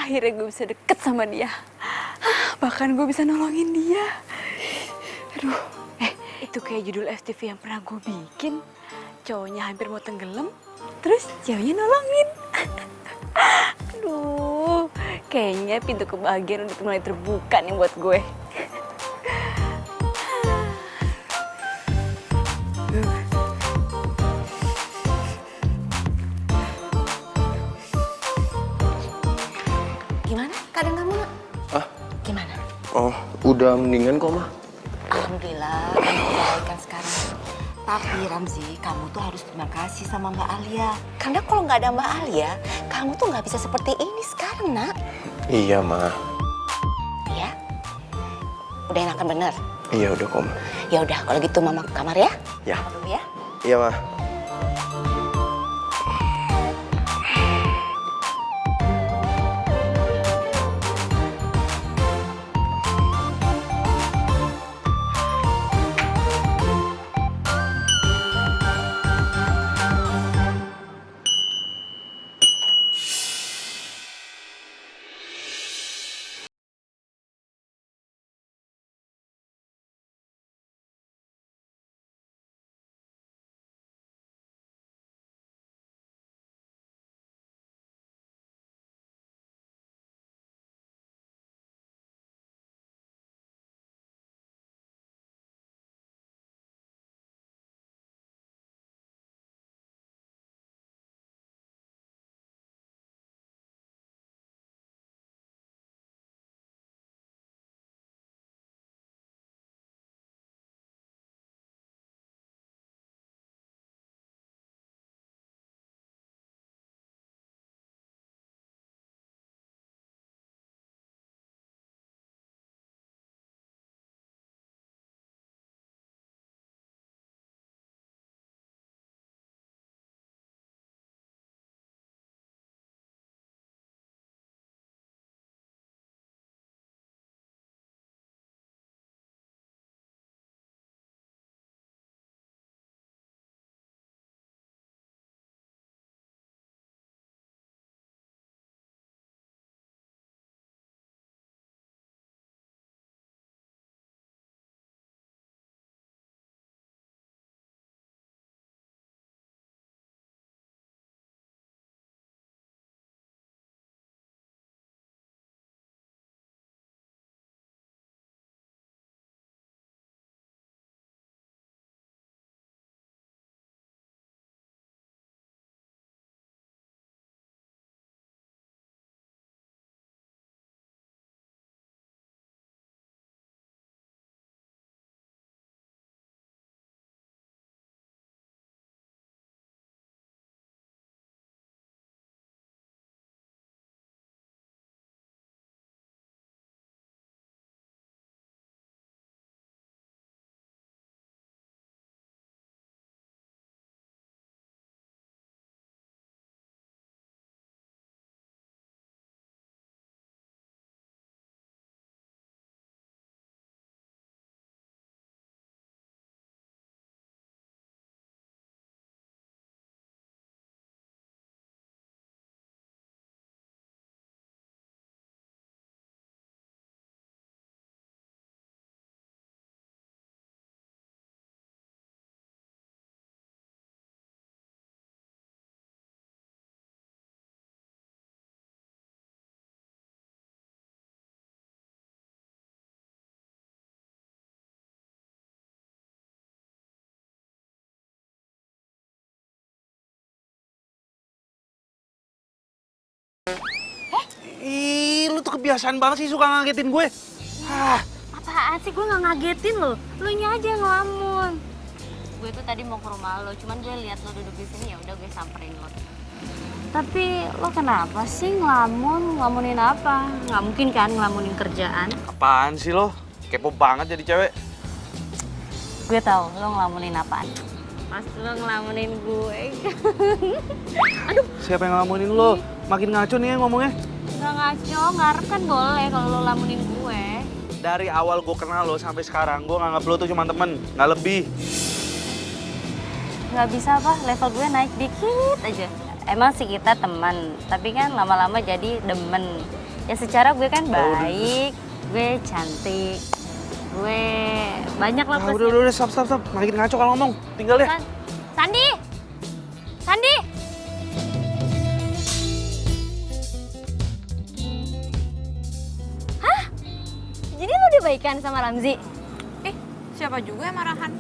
akhirnya gue bisa deket sama dia. Bahkan gue bisa nolongin dia. Aduh, itu kayak judul FTV yang pernah gue bikin. Cowoknya hampir mau tenggelam, terus ceweknya nolongin. Aduh, kayaknya pintu kebahagiaan udah mulai terbuka nih buat gue. Gimana keadaan kamu, Nak? Ah, Gimana? oh, udah mendingan kok, mah. Alhamdulillah, kamu kebaikan sekarang. Tapi Ramzi, kamu tuh harus terima kasih sama Mbak Alia. Karena kalau nggak ada Mbak Alia, kamu tuh nggak bisa seperti ini sekarang, Nak. Iya, mah. Ya? Udah enakan bener? Iya, udah kok, mah. Ya udah, kalau gitu Mama ke kamar ya. Ya. Mama dulu ya. Iya, mah. Ih, lu tuh kebiasaan banget sih suka ngagetin gue. Apaan sih, gue nggak ngagetin lo, lu nya aja yang ngelamun. Gue tuh tadi mau ke rumah lo, cuman gue lihat lo duduk di sini, ya udah gue samperin lo. Tapi lo kenapa sih ngelamunin apa? Nggak mungkin kan ngelamunin kerjaan? Apaan sih lo? Kepo banget jadi cewek. Gue tahu lo ngelamunin apaan. Pas lo ngelamunin gue. Siapa yang ngelamunin lo? Makin ngaco nih ya ngomongnya. Nggak ngaco, ngarep kan boleh kalau lo lamunin gue. Dari awal gue kenal lo sampai sekarang, gue nganggap lo tuh cuma temen, nggak lebih. Nggak bisa apa, level gue naik dikit aja. Emang sih kita teman, tapi kan lama-lama jadi demen. Ya secara gue kan baik, gue cantik, gue banyak lah Ah, plusnya. udah, stop. Makin ngaco kalau ngomong. Tinggal deh. Sandi! Sandi! Hah? Jadi lo udah baikan sama Ramzi? Siapa juga yang marahan?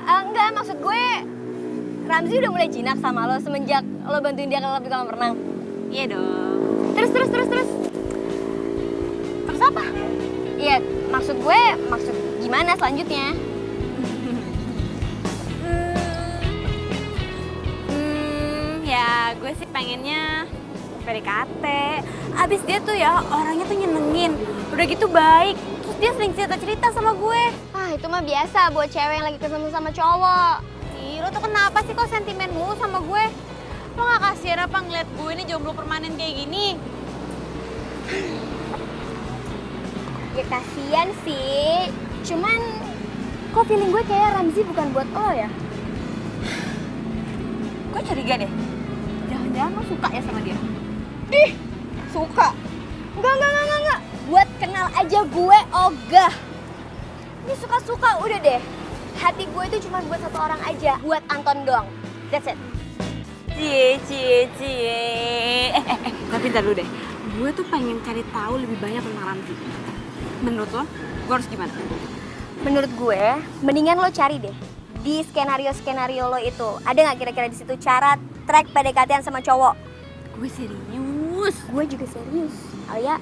Enggak, maksud gue Ramzi udah mulai jinak sama lo semenjak lo bantuin dia kalau di kolam renang. Iya dong. Terus. Terus apa? Iya, maksud gimana selanjutnya? Ya gue sih pengennya PDKT. Abis dia tuh ya orangnya tuh nyenengin. Udah gitu baik. Terus dia sering cerita-cerita sama gue. Ah, itu mah biasa buat cewek yang lagi ketemu sama cowok. Ih, lo tuh kenapa sih kok sentimen mulu sama gue? Lo gak kasihan apa ngeliat gue ini jomblo permanen kayak gini? Ya kasihan sih. Cuman kok feeling gue kayak Ramzi bukan buat lo ya? Gue curiga deh. Jangan-jangan lo suka ya sama dia? Ih, suka. Enggak. Buat kenal aja gue ogah. Ini suka-suka udah deh. Hati gue itu cuma buat satu orang aja, buat Anton doang. That's it. Cie. Tapi ntar dulu deh. Gue tuh pengen cari tahu lebih banyak tentang Ramzi. Menurut lo, gue harus gimana? Menurut gue, mendingan lo cari deh di skenario lo itu. Ada nggak kira-kira di situ cara track PDKT-an sama cowok? Gue serius. Gue juga serius. Alia.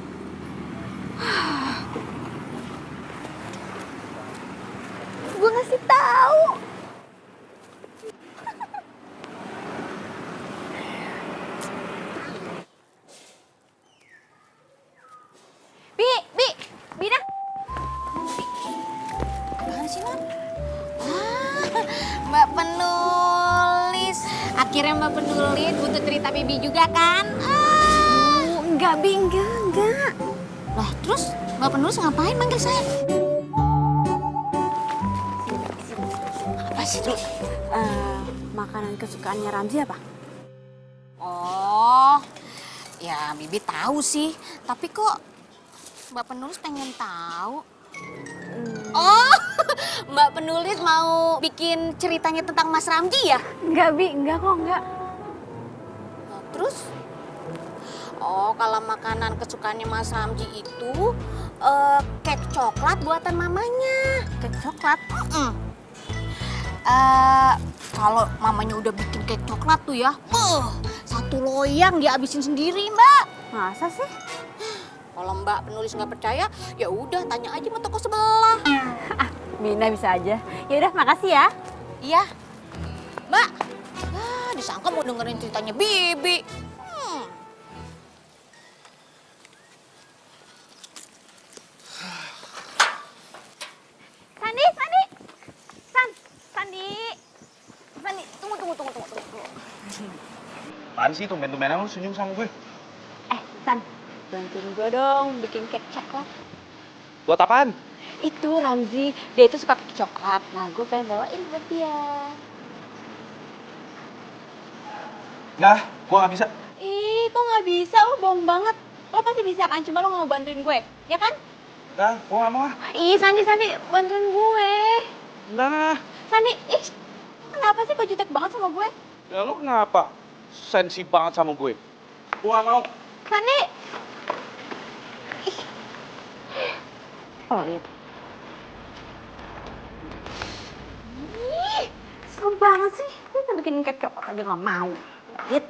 Gue ngasih tahu. Bi dah. Apaan sih, Non? Mbak penulis. Akhirnya Mbak penulis butuh cerita Bibi juga kan? Enggak, Bi, enggak. Lah, terus Mbak penulis ngapain manggil saya? Apa sih, Bi? Makanan kesukaannya Ramzi apa? Oh, ya Bibi tahu sih. Tapi kok Mbak penulis pengen tahu? Oh, Mbak penulis mau bikin ceritanya tentang Mas Ramji ya? Enggak, Bi, enggak kok, enggak. Nah, terus? Oh, kalau makanan kesukaannya Mas Ramji itu kek coklat buatan mamanya. Kek coklat? Kalau mamanya udah bikin kek coklat tuh ya, satu loyang dia habisin sendiri, Mbak. Masa sih? Kalau Mbak penulis nggak percaya, ya udah tanya aja sama toko sebelah. Bina bisa aja. Ya udah, makasih ya. Iya, Mbak. Ya, disangka mau dengerin ceritanya Bibi. Sandi, tunggu. Apaan sih tumben-tumbenan lu senyum sama gue? San, bantuin gue dong bikin kek coklat. Buat apaan? Itu Ramzi, dia itu suka kek coklat. Nah, gue pengen bawain buat dia. Nggak, gue nggak bisa. Ih, kok nggak bisa? Lo bohong banget. Lo pasti bisa kan, cuma lo nggak mau bantuin gue, ya kan? Nggak, gue nggak mau. Ih, Sandi, bantuin gue. Nggak. Sandi, kenapa sih kok jutek banget sama gue? Ya lu kenapa? Sensi banget sama gue. Gue nggak mau. Sandi. Oh, lihat. Serem banget sih. Dia bikin kek coklat, dia nggak mau. Lihat.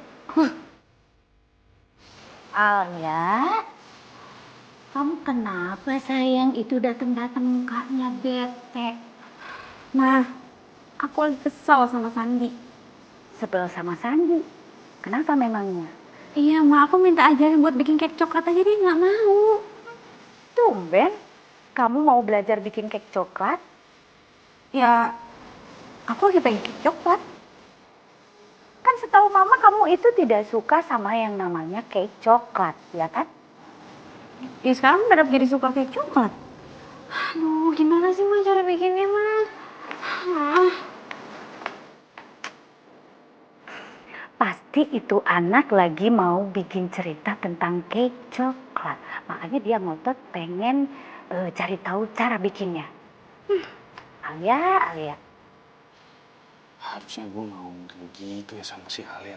Alia, kamu kenapa sayang itu datang-datang mukanya bete? Nah, aku lagi kesal sama Sandi. Sebel sama Sandi. Kenapa memangnya? Iya, Ma, aku minta ajarin buat bikin kek coklat aja, dia nggak mau. Tumben, kamu mau belajar bikin kek coklat? Ya, aku lagi pengen kek coklat. Kan setahu mama kamu itu tidak suka sama yang namanya kek coklat, ya kan? Ya sekarang udah jadi suka kek coklat. Aduh, gimana sih Ma cara bikinnya, Ma? pasti itu anak lagi mau bikin cerita tentang cake coklat. Makanya dia ngotot pengen cari tahu cara bikinnya. Alia. Harusnya gue ngomong kayak gitu ya sama si Alia.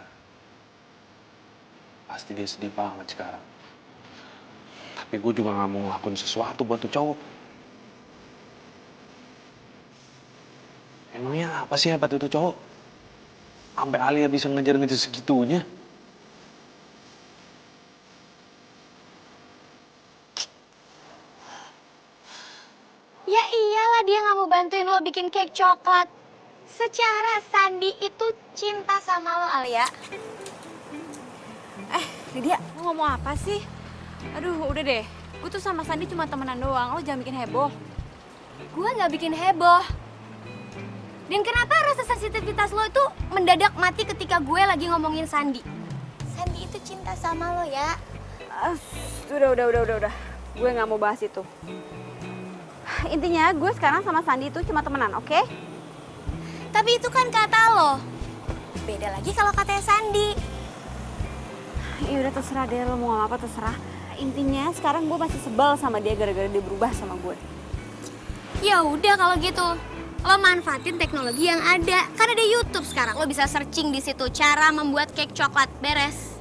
Pasti dia sedih banget sekarang. Tapi gue juga gak mau ngelakuin sesuatu buat tuh cowok. Emangnya apa sih hebat itu cowok? Sampai Alia bisa ngejar-ngejar segitunya. Ya iyalah dia nggak mau bantuin lo bikin cake coklat. Secara Sandi itu cinta sama lo, Alia. Lydia, lo ngomong apa sih? Aduh, udah deh. Gue tuh sama Sandi cuma temenan doang. Lo jangan bikin heboh. Gue nggak bikin heboh. Dan kenapa rasa sensitivitas lo itu mendadak mati ketika gue lagi ngomongin Sandi? Sandi itu cinta sama lo ya. Udah. Gue nggak mau bahas itu. Intinya gue sekarang sama Sandi itu cuma temenan, oke? Tapi itu kan kata lo. Beda lagi kalau katanya Sandi. Ya udah terserah deh, lo mau ngomong apa terserah. Intinya sekarang gue masih sebel sama dia gara-gara dia berubah sama gue. Ya udah kalau gitu. Lo manfaatin teknologi yang ada. Kan ada YouTube sekarang. Lo bisa searching di situ cara membuat cake coklat. Beres.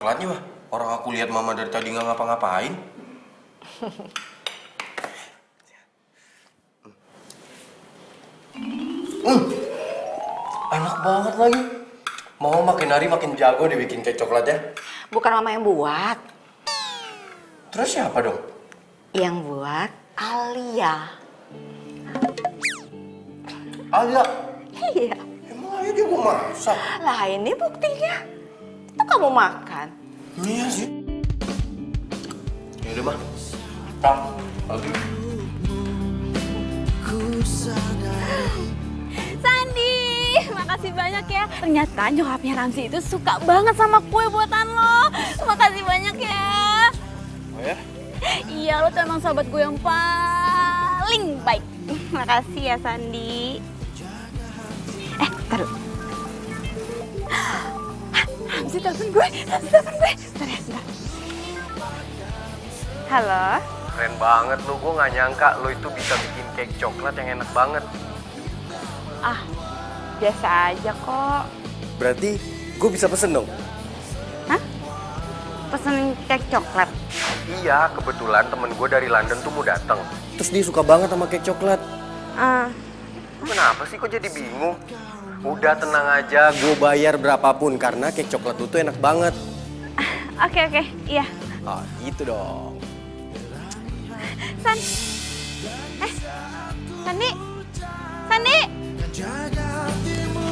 Coklatnya mah, orang aku lihat mama dari tadi nggak ngapa-ngapain. Enak banget lagi. Mau makin hari makin jago deh bikin kek coklatnya. Bukan mama yang buat. Terus siapa dong? Yang buat Alia. Alia. Iya. Emang Alia juga masak? Lah ini buktinya. Itu kamu makan. Iya sih. Yaudah mah. Tak. Lagi. Sandi, makasih banyak ya. Ternyata nyokapnya Ramzi itu suka banget sama kue buatan lo. Makasih banyak ya. Oh ya? Iya, lo tuh emang sahabat gue yang paling baik. Makasih ya, Sandi. Taruh. Ramzi telepon gue. Bentar ya, bentar. Halo? Keren banget lu, gue gak nyangka lu itu bisa bikin kek coklat yang enak banget. Ah, biasa aja kok. Berarti gue bisa pesen dong? Hah? Pesen kek coklat? Iya, kebetulan temen gue dari London tuh mau dateng. Terus dia suka banget sama kek coklat. Kenapa sih kok jadi bingung? Udah tenang aja, gue bayar berapapun karena kek coklat lu tuh enak banget. Oke, iya. Oh, gitu dong. Sandi! Sandi! Jaga hatimu,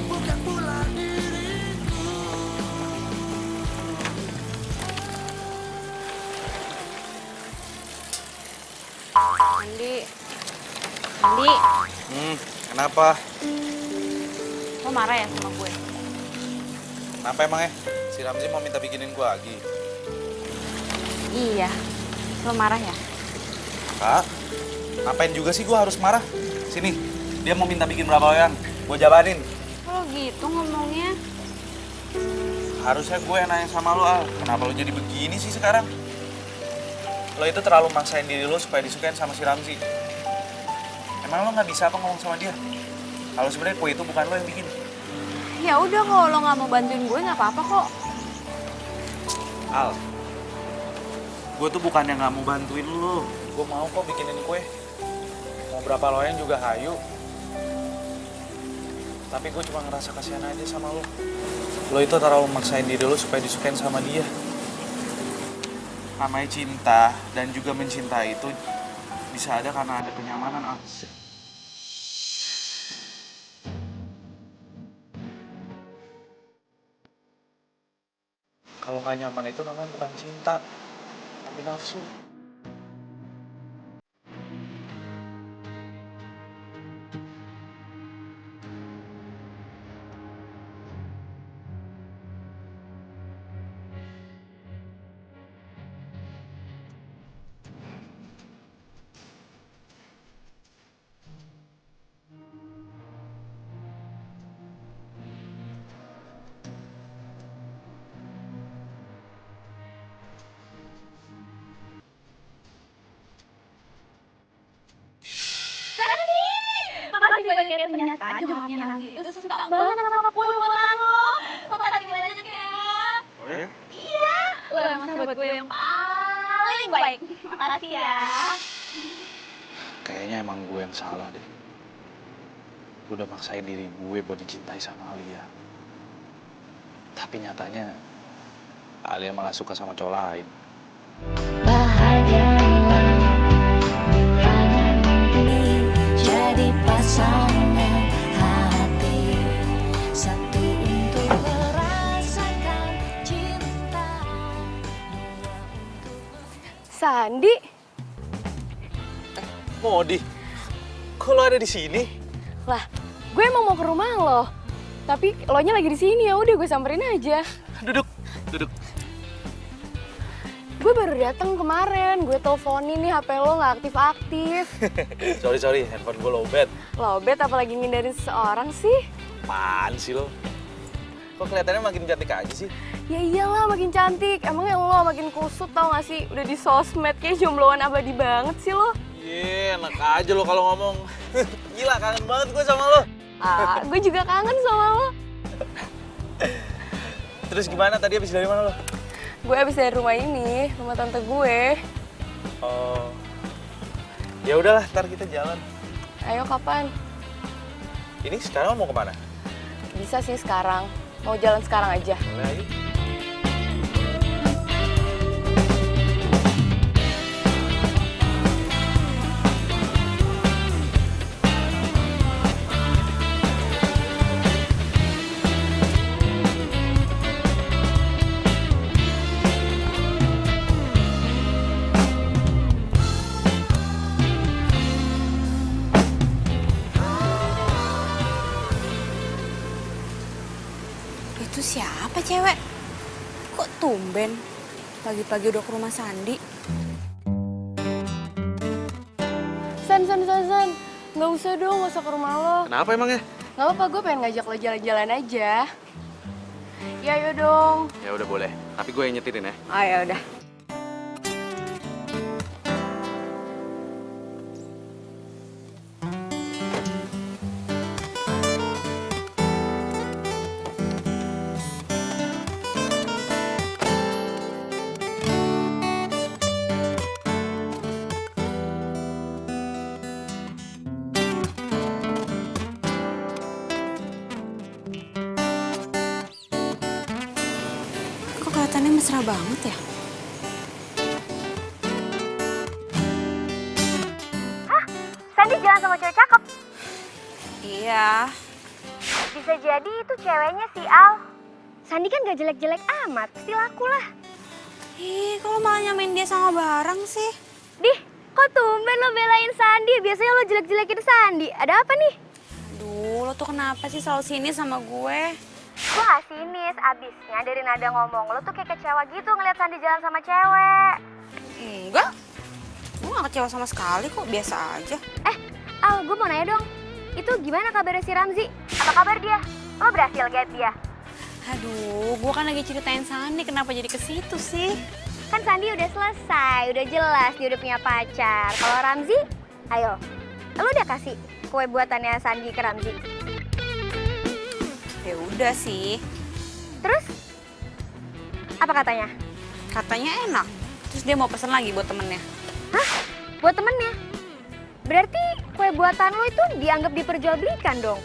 bukan pula diriku. Sandi! Sandi! Kenapa? Lo marah ya sama gue? Kenapa emangnya? Si Ramzi mau minta bikinin gue lagi. Iya. Lo marah ya? Kak, ngapain juga sih gue harus marah? Sini, dia mau minta bikin berapa loyang. Gue jabanin. Lo gitu ngomongnya. Harusnya gue yang nanya sama lo, Al. Kenapa lo jadi begini sih sekarang? Lo itu terlalu maksain diri lo supaya disukain sama si Ramzi. Emang lo nggak bisa apa ngomong sama dia? Kalau sebenarnya kue itu bukan lo yang bikin. Ya udah, kalau lo nggak mau bantuin gue nggak apa-apa kok. Al, gue tuh bukan yang nggak mau bantuin lo. Gue mau kok bikinin kue. Mau berapa loyang juga hayu. Tapi gue cuma ngerasa kasihan aja sama lo. Lo itu terlalu maksain diri lo supaya disukain sama dia. Namanya cinta dan juga mencintai itu bisa ada karena ada kenyamanan, Al. Kalau nggak nyaman itu namanya bukan cinta, tapi nafsu. Makasih banyak ya, ternyata nyokapnya Ramzi itu suka banget sama kue buatan lo. Makasih banyak ya. Oh ya? Iya, lo emang sahabat gue yang paling baik. Makasih ya. Kayaknya emang gue yang salah deh. Gue udah maksain diri gue buat dicintai sama Alia. Tapi nyatanya Alia malah suka sama cowok lain. Jadi pasangan hati satu untuk merasakan cinta. Sandi, Modi, kok lo ada di sini? lah, gue emang mau ke rumah lo. Tapi lo nya lagi di sini, ya udah gue samperin aja. Duduk. Gue baru datang kemarin, gue teleponin nih HP lo nggak aktif-aktif. Sorry, handphone gue lowbat. Lobet apalagi ngindarin seseorang sih? Apaan sih lo? Kok kelihatannya makin cantik aja sih? Ya iyalah makin cantik, emangnya lo makin kusut tau gak sih? Udah di sosmed kayak jombloan abadi banget sih lo. Iya, enak aja lo kalau ngomong. Gila, kangen banget gue sama lo. Gue juga kangen sama lo. Terus gimana? Tadi habis dari mana lo? Gue abis dari rumah ini, rumah tante gue. Oh. Ya udahlah, ntar kita jalan. Ayo kapan? Ini sekarang mau kemana? Bisa sih sekarang. Mau jalan sekarang aja. Boleh, ayo. Itu siapa cewek? Kok tumben? Pagi-pagi udah ke rumah Sandi. San. Nggak usah dong, nggak usah ke rumah lo. Kenapa emangnya? Nggak apa-apa, gue pengen ngajak lo jalan-jalan aja. Ya ayo dong. Ya udah boleh. Tapi gue yang nyetirin ya. Oh ya udah. Kok kelihatannya mesra banget ya? Sandi jalan sama cewek cakep. Iya. Bisa jadi itu ceweknya si Al. Sandi kan gak jelek-jelek amat, pasti laku lah. Ih, kalau malah nyamain dia sama barang sih? Dih, kok tumben lo belain Sandi? Biasanya lo jelek-jelekin Sandi. Ada apa nih? Duh, lo tuh kenapa sih selalu sini sama gue? Gue gak sinis, abisnya dari nada ngomong lo tuh kayak kecewa gitu ngeliat Sandi jalan sama cewek. Enggak. Gue gak kecewa sama sekali kok, biasa aja. Al, gue mau nanya dong. Itu gimana kabarnya si Ramzi? Apa kabar dia? Lo berhasil get dia? Aduh, gue kan lagi ceritain Sandi, kenapa jadi ke situ sih? Kan Sandi udah selesai, udah jelas dia udah punya pacar. Kalau Ramzi, ayo. Lo udah kasih kue buatannya Sandi ke Ramzi? Ya udah sih. Terus? Apa katanya? Katanya enak. Terus dia mau pesen lagi buat temennya. Hah? Buat temennya? Berarti kue buatan lo itu dianggap diperjualbelikan dong?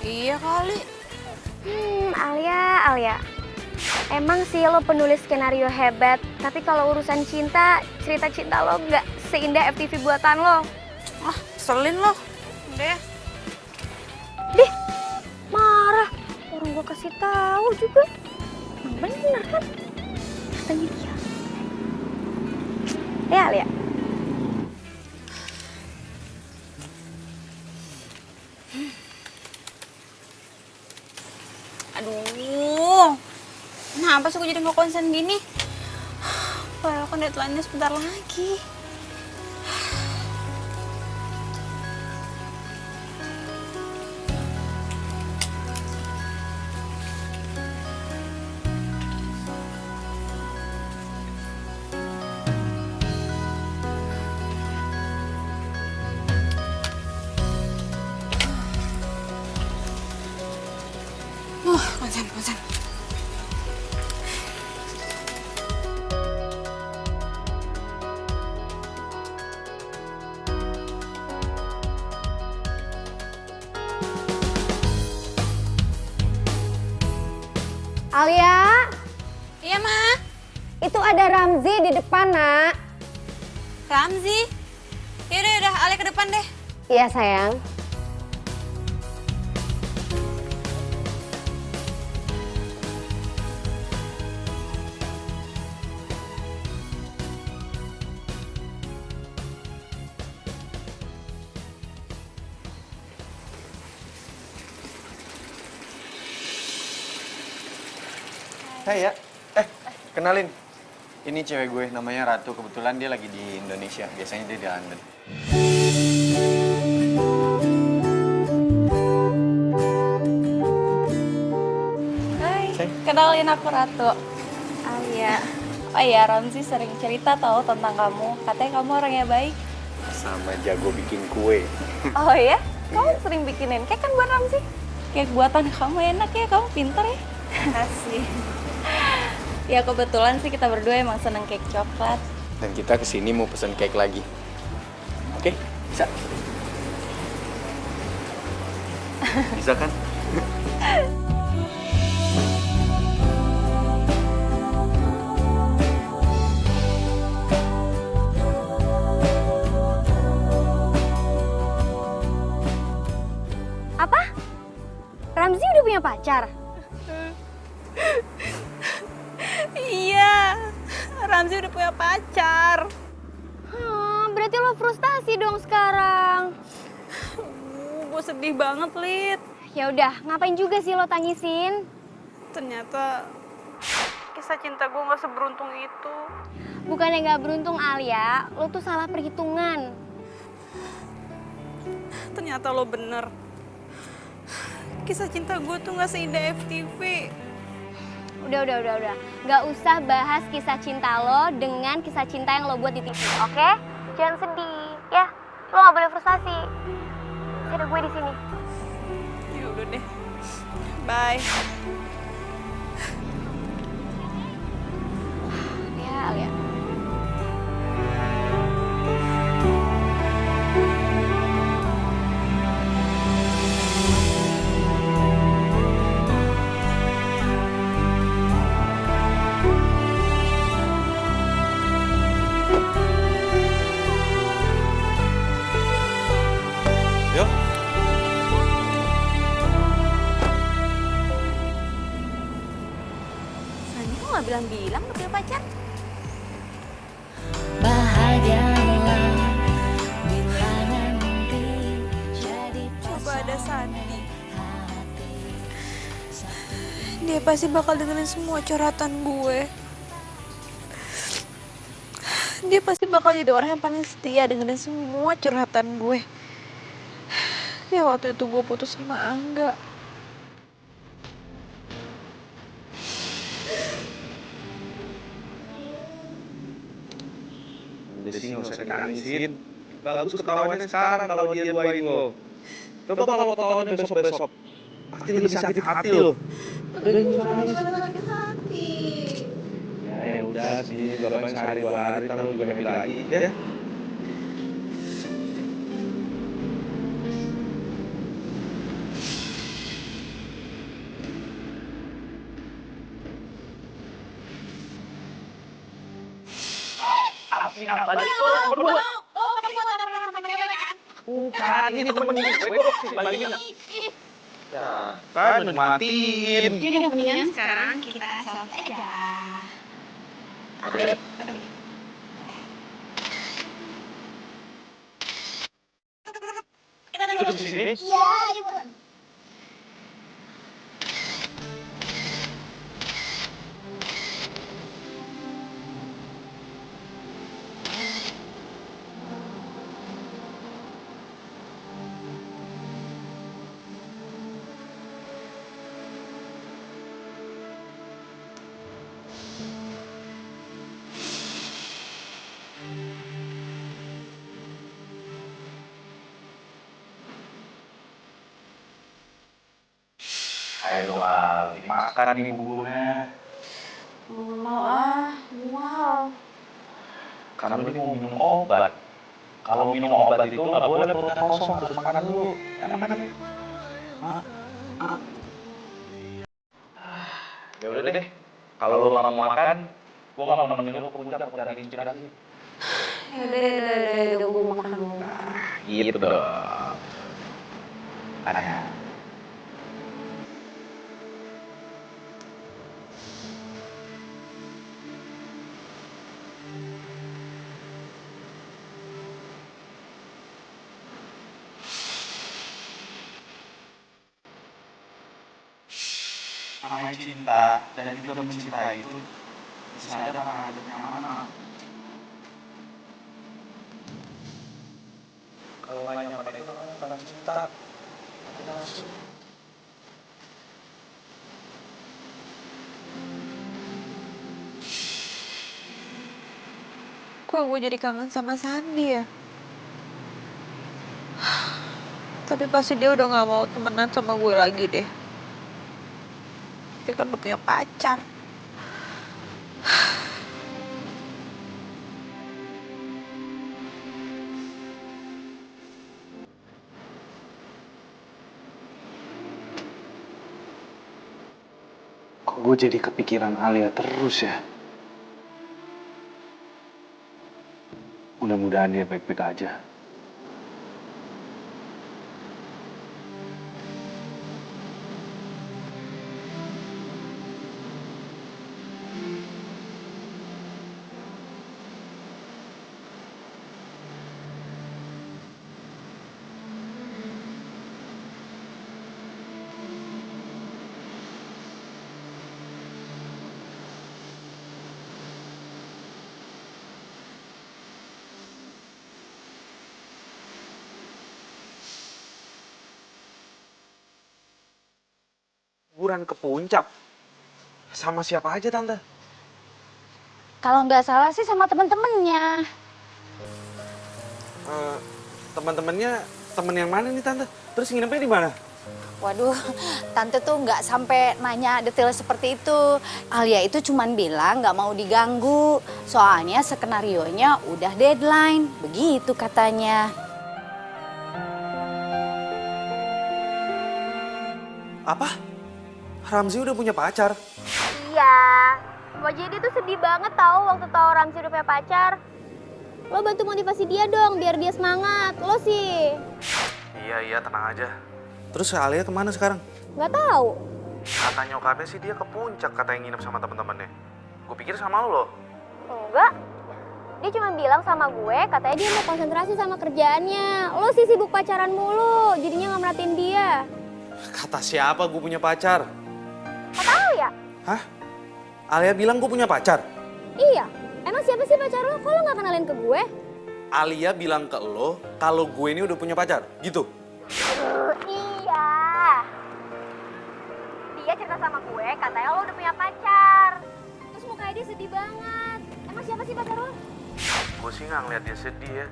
Iya kali. Alia. Emang sih lo penulis skenario hebat, tapi kalau urusan cinta, cerita cinta lo nggak seindah FTV buatan lo. Ah, selin lo. Udah ya. Dih, marah. Orang gue kasih tahu juga. Bener kan? Katanya dia. Ya, Alia. Aduh, kenapa sih gue jadi nggak konsen gini? Padahal kan deadline-nya sebentar lagi. Konsen. Alia, Iya, Ma. itu ada Ramzi di depan, Nak. Ramzi. Yaudah, Alia ke depan deh. Iya, sayang. Hai ya. Kenalin. Ini cewek gue, namanya Ratu. Kebetulan dia lagi di Indonesia. Biasanya dia di London. Hai, kenalin aku Ratu. Alia. Oh iya, Ramzi sering cerita tahu tentang kamu. Katanya kamu orangnya baik. Sama jago bikin kue. Oh iya? Kamu sering bikinin kek kan buat Ramzi? Kek buatan kamu enak ya, kamu pinter ya. Kasih. Ya kebetulan sih kita berdua emang seneng cake coklat. Dan kita kesini mau pesen cake lagi. Oke, bisa? Bisa kan? Apa? Ramzi udah punya pacar? Iya, Ramzi udah punya pacar. Berarti lo frustasi dong sekarang. Gue sedih banget, Lid. Ya udah, ngapain juga sih lo tangisin? Ternyata kisah cinta gue gak seberuntung itu. Bukannya nggak beruntung Alia, lo tuh salah perhitungan. Ternyata lo bener. Kisah cinta gue tuh gak seindah FTV. Udah. Nggak usah bahas kisah cinta lo dengan kisah cinta yang lo buat di TV, oke? Jangan sedih, ya. Lo nggak boleh frustasi. Masih ada gue di sini. Ya udah deh. Bye. Ya, Alia. Yuk. Sani kok gak bilang-bilang lo punya pacar? Coba ada Sandi. Dia pasti bakal dengerin semua curhatan gue. Dia pasti bakal jadi orang yang paling setia dengerin semua curhatan gue. Ya waktu itu gue putus sama Angga. Udah sih nggak usah ditangisin. Bagus ketahuannya sekarang kalau dia duain lo. Coba kalau ketahuannya besok-besok, pasti lebih sakit hati lo. Ya udah sih, berapa sehari 2 hari, ntar lo juga happy lagi ya. Bukan, ini temen gue balikin. Ya, kan matiin. Mendingan sekarang kita sholat aja. Duduk di sini. Ayo dong, makan nih buburnya. Mual. Karena lu mau minum obat. Kalau minum obat itu nggak boleh perut kosong, harus makan dulu. Ya, makan. Ya udah deh, kalau lu lama makan, gua nggak mau nemenin lu ke puncak buat cari inspirasi. Udah, gue makan dulu. Gitu dong. Ada. Namanya cinta dan juga mencintai itu bisa ada karena ada nyaman. Kalau nggak nyaman itu karena cinta. Nafsu. Kok gue jadi kangen sama Sandi ya? Tapi pasti dia udah gak mau temenan sama gue lagi deh. dia kan udah punya pacar. Kok gue jadi kepikiran Alia terus ya? Mudah-mudahan dia baik-baik aja. Liburan ke puncak? Sama siapa aja, Tante? Kalau nggak salah sih sama temen-temennya. Teman-temannya, temen yang mana nih, Tante? Terus nginepnya di mana? Waduh, tante tuh nggak sampai nanya detail seperti itu. Alia itu cuman bilang nggak mau diganggu, soalnya skenarionya udah deadline, begitu katanya. Apa? Ramzi udah punya pacar? Iya. Kok jadi tuh sedih banget tahu waktu tahu Ramzi udah punya pacar. Lo bantu motivasi dia dong biar dia semangat. Lo sih. Iya, tenang aja. Terus Alia kemana sekarang? Nggak tahu. Kata nyokapnya sih dia ke puncak, katanya nginep sama temen-temennya. Gue pikir sama lu loh. Enggak. Dia cuma bilang sama gue, katanya dia mau konsentrasi sama kerjaannya. Lo sih sibuk pacaran mulu, jadinya nggak merhatiin dia. Kata siapa gue punya pacar? Nggak tahu ya? Hah? Alia bilang gue punya pacar? Iya. Emang siapa sih pacar lo? Kok lo nggak kenalin ke gue? Alia bilang ke lo kalau gue ini udah punya pacar, gitu? Iya. Dia cerita sama gue, katanya lo udah punya pacar. Terus mukanya dia sedih banget. Emang siapa sih pacar lo? Gue sih nggak ngeliat dia sedih ya.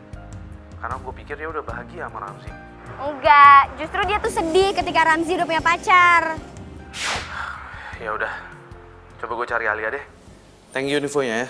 Karena gue pikir dia udah bahagia sama Ramzi. Enggak, justru dia tuh sedih ketika Ramzi udah punya pacar. Ya udah, coba gue cari Alia deh. Thank you infonya ya.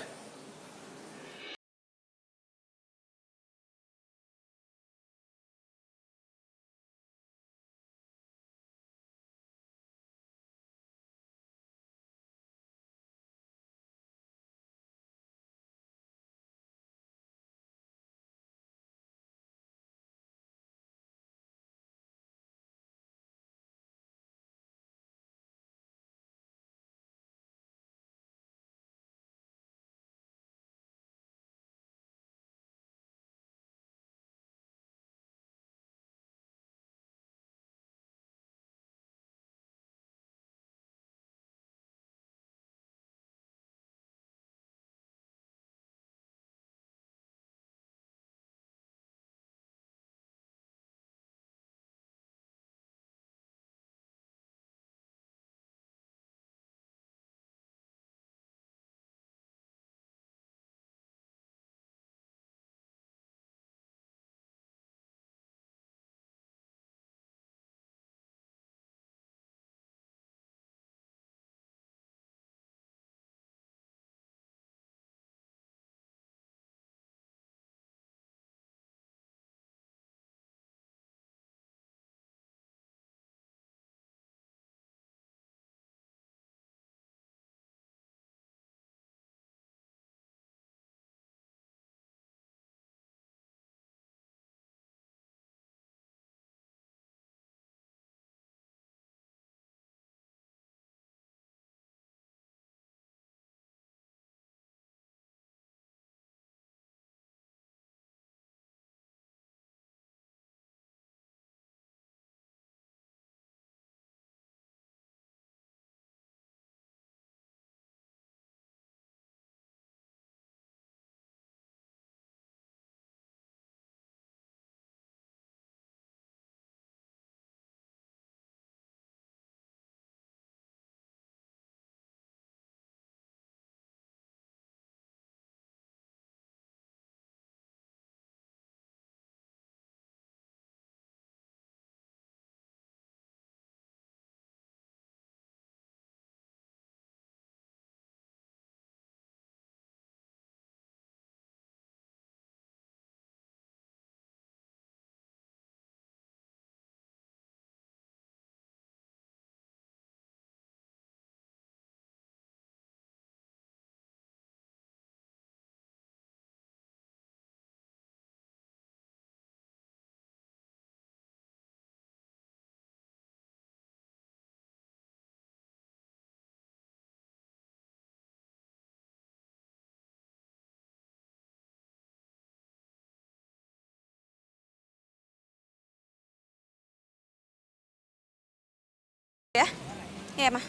Ya, Mah.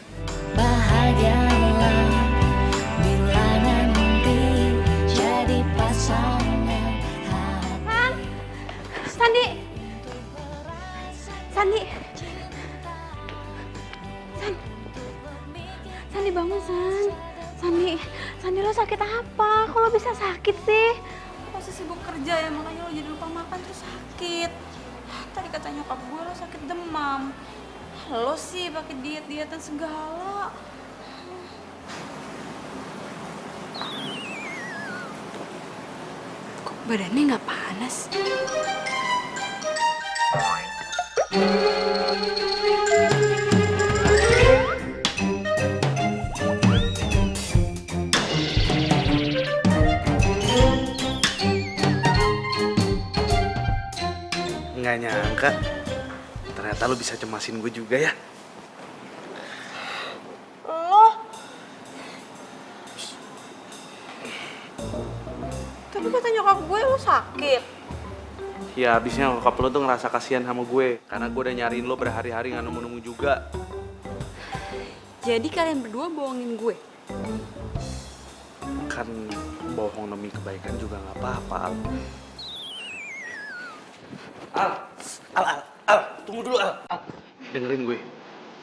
Bahagialah bila nanti jadi pasangan hati. Sandi. Sandi. Sandi bangun, Sandi lo sakit apa? Kok lo bisa sakit sih? Masih sibuk kerja ya, makanya lo jadi lupa makan terus sakit. Tadi kata nyokap gue lo sakit demam. Lo sih pakai diet-dietan segala. Kok badannya nggak panas? Nggak nyangka, ternyata lo bisa cemasin gue juga ya. Lo? Tapi kata nyokap gue lo sakit. Ya abisnya nyokap lo tuh ngerasa kasihan sama gue, karena gue udah nyariin lo berhari-hari nggak nemu-nemu juga. Jadi kalian berdua bohongin gue? Kan bohong demi kebaikan juga nggak apa-apa, Al, tunggu dulu, Al. Dengerin gue.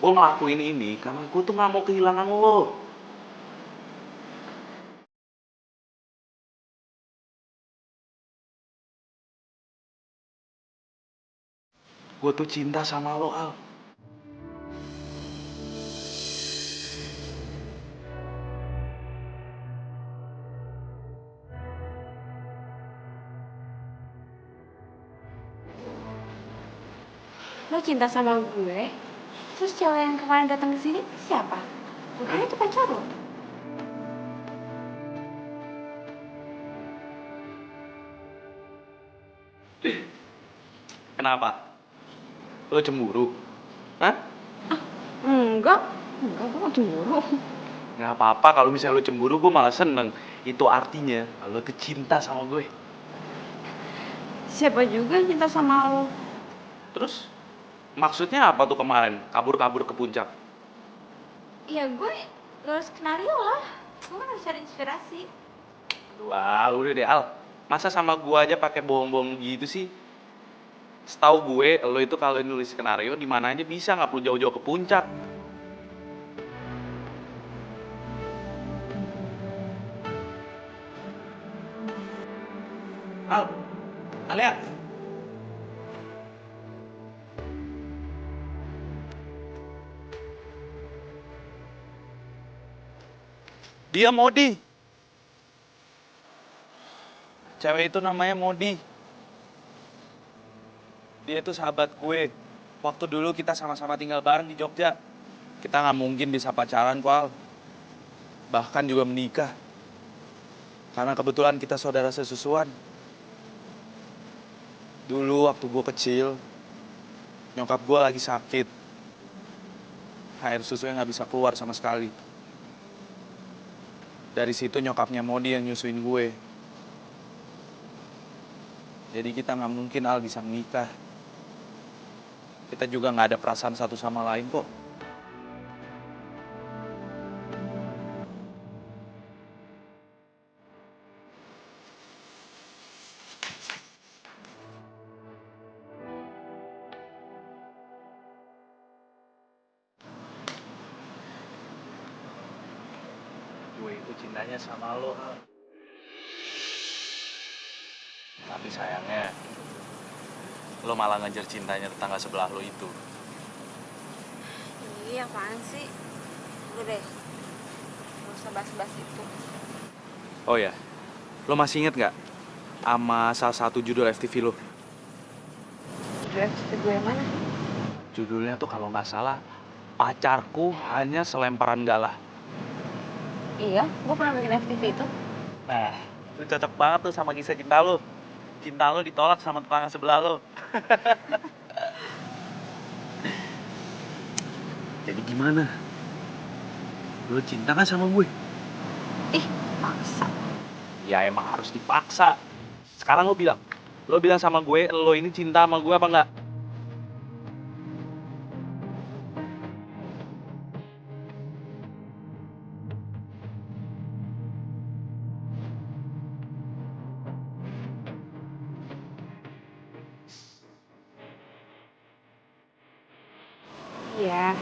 Gue ngelakuin ini karena gue tuh nggak mau kehilangan lo. Gue tuh cinta sama lo, Al. Lo cinta sama gue? Terus cewek yang kemarin datang ke sini siapa? Bukan itu pacar lo? Kenapa? Lo cemburu? Hah? Enggak, gue gak cemburu. Nggak apa-apa kalau misalnya lo cemburu, gue malah seneng. Itu artinya lo tuh cinta sama gue. Siapa juga yang cinta sama lo? Terus maksudnya apa tuh kemarin kabur-kabur ke puncak? Ya gue nulis skenario lah. Gue kan harus cari inspirasi. Wah, udah deh Al. Masa sama gue aja pakai bohong-bohong gitu sih? Setahu gue, lo itu kalau nulis skenario di mana aja bisa, nggak perlu jauh-jauh ke puncak. Al, Alia. Dia Modi. Cewek itu namanya Modi. Dia itu sahabat gue. Waktu dulu kita sama-sama tinggal bareng di Jogja. Kita nggak mungkin bisa pacaran, Al. Bahkan juga menikah. Karena kebetulan kita saudara sesusuan. Dulu waktu gue kecil, nyokap gue lagi sakit. Air susunya nggak bisa keluar sama sekali. Dari situ nyokapnya Modi yang nyusuin gue. Jadi kita nggak mungkin Al bisa menikah. Kita juga nggak ada perasaan satu sama lain kok. Gue itu cintanya sama lo, Al. Tapi sayangnya, lo malah ngejar cintanya tetangga sebelah lo itu. Iya, apaan sih? Udah deh, gak usah bahas-bahas itu. Oh ya, lo masih inget nggak sama salah satu judul FTV lo? Judul FTV gue yang mana? Judulnya tuh kalau nggak salah, Pacarku Hanya Selemparan Galah. Iya, gue pernah bikin FTV itu. Nah, itu cocok banget tuh sama kisah cinta lo. Cinta lo ditolak sama tetangga sebelah lo. Jadi gimana? Lo cinta kan sama gue? Ih, maksa. Ya emang harus dipaksa. Sekarang lo bilang sama gue, lo ini cinta sama gue apa enggak? Iya.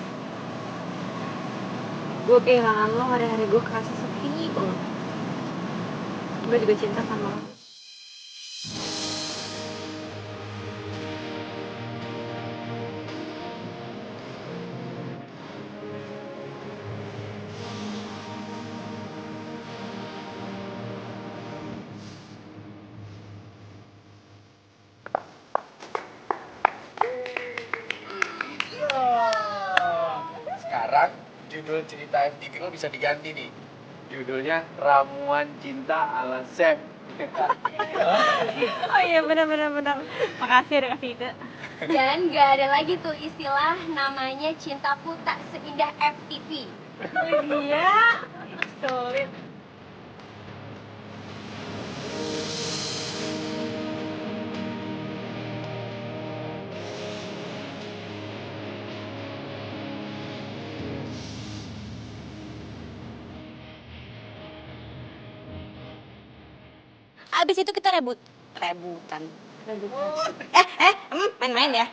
Gue kehilangan lo hari-hari gue kerasa sepi banget. Gue juga cinta sama lo. Sekarang judul cerita FTV lo bisa diganti nih. Judulnya Ramuan Cinta ala Sam. Oh iya benar. Makasih udah kasih ide. Dan gak ada lagi tuh istilah namanya cintaku tak seindah FTV. Iya. Sulit. Abis itu kita rebutan. Main-main ya?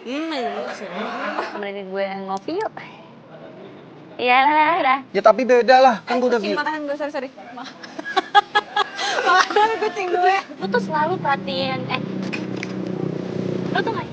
Temenin gue ngopi yuk. Iya, udah. Ya tapi beda lah, kan gue udah Kucing bilang. makanan gue, sorry. Makanan kucing gue. Lu tuh selalu perhatiin, lo tuh gak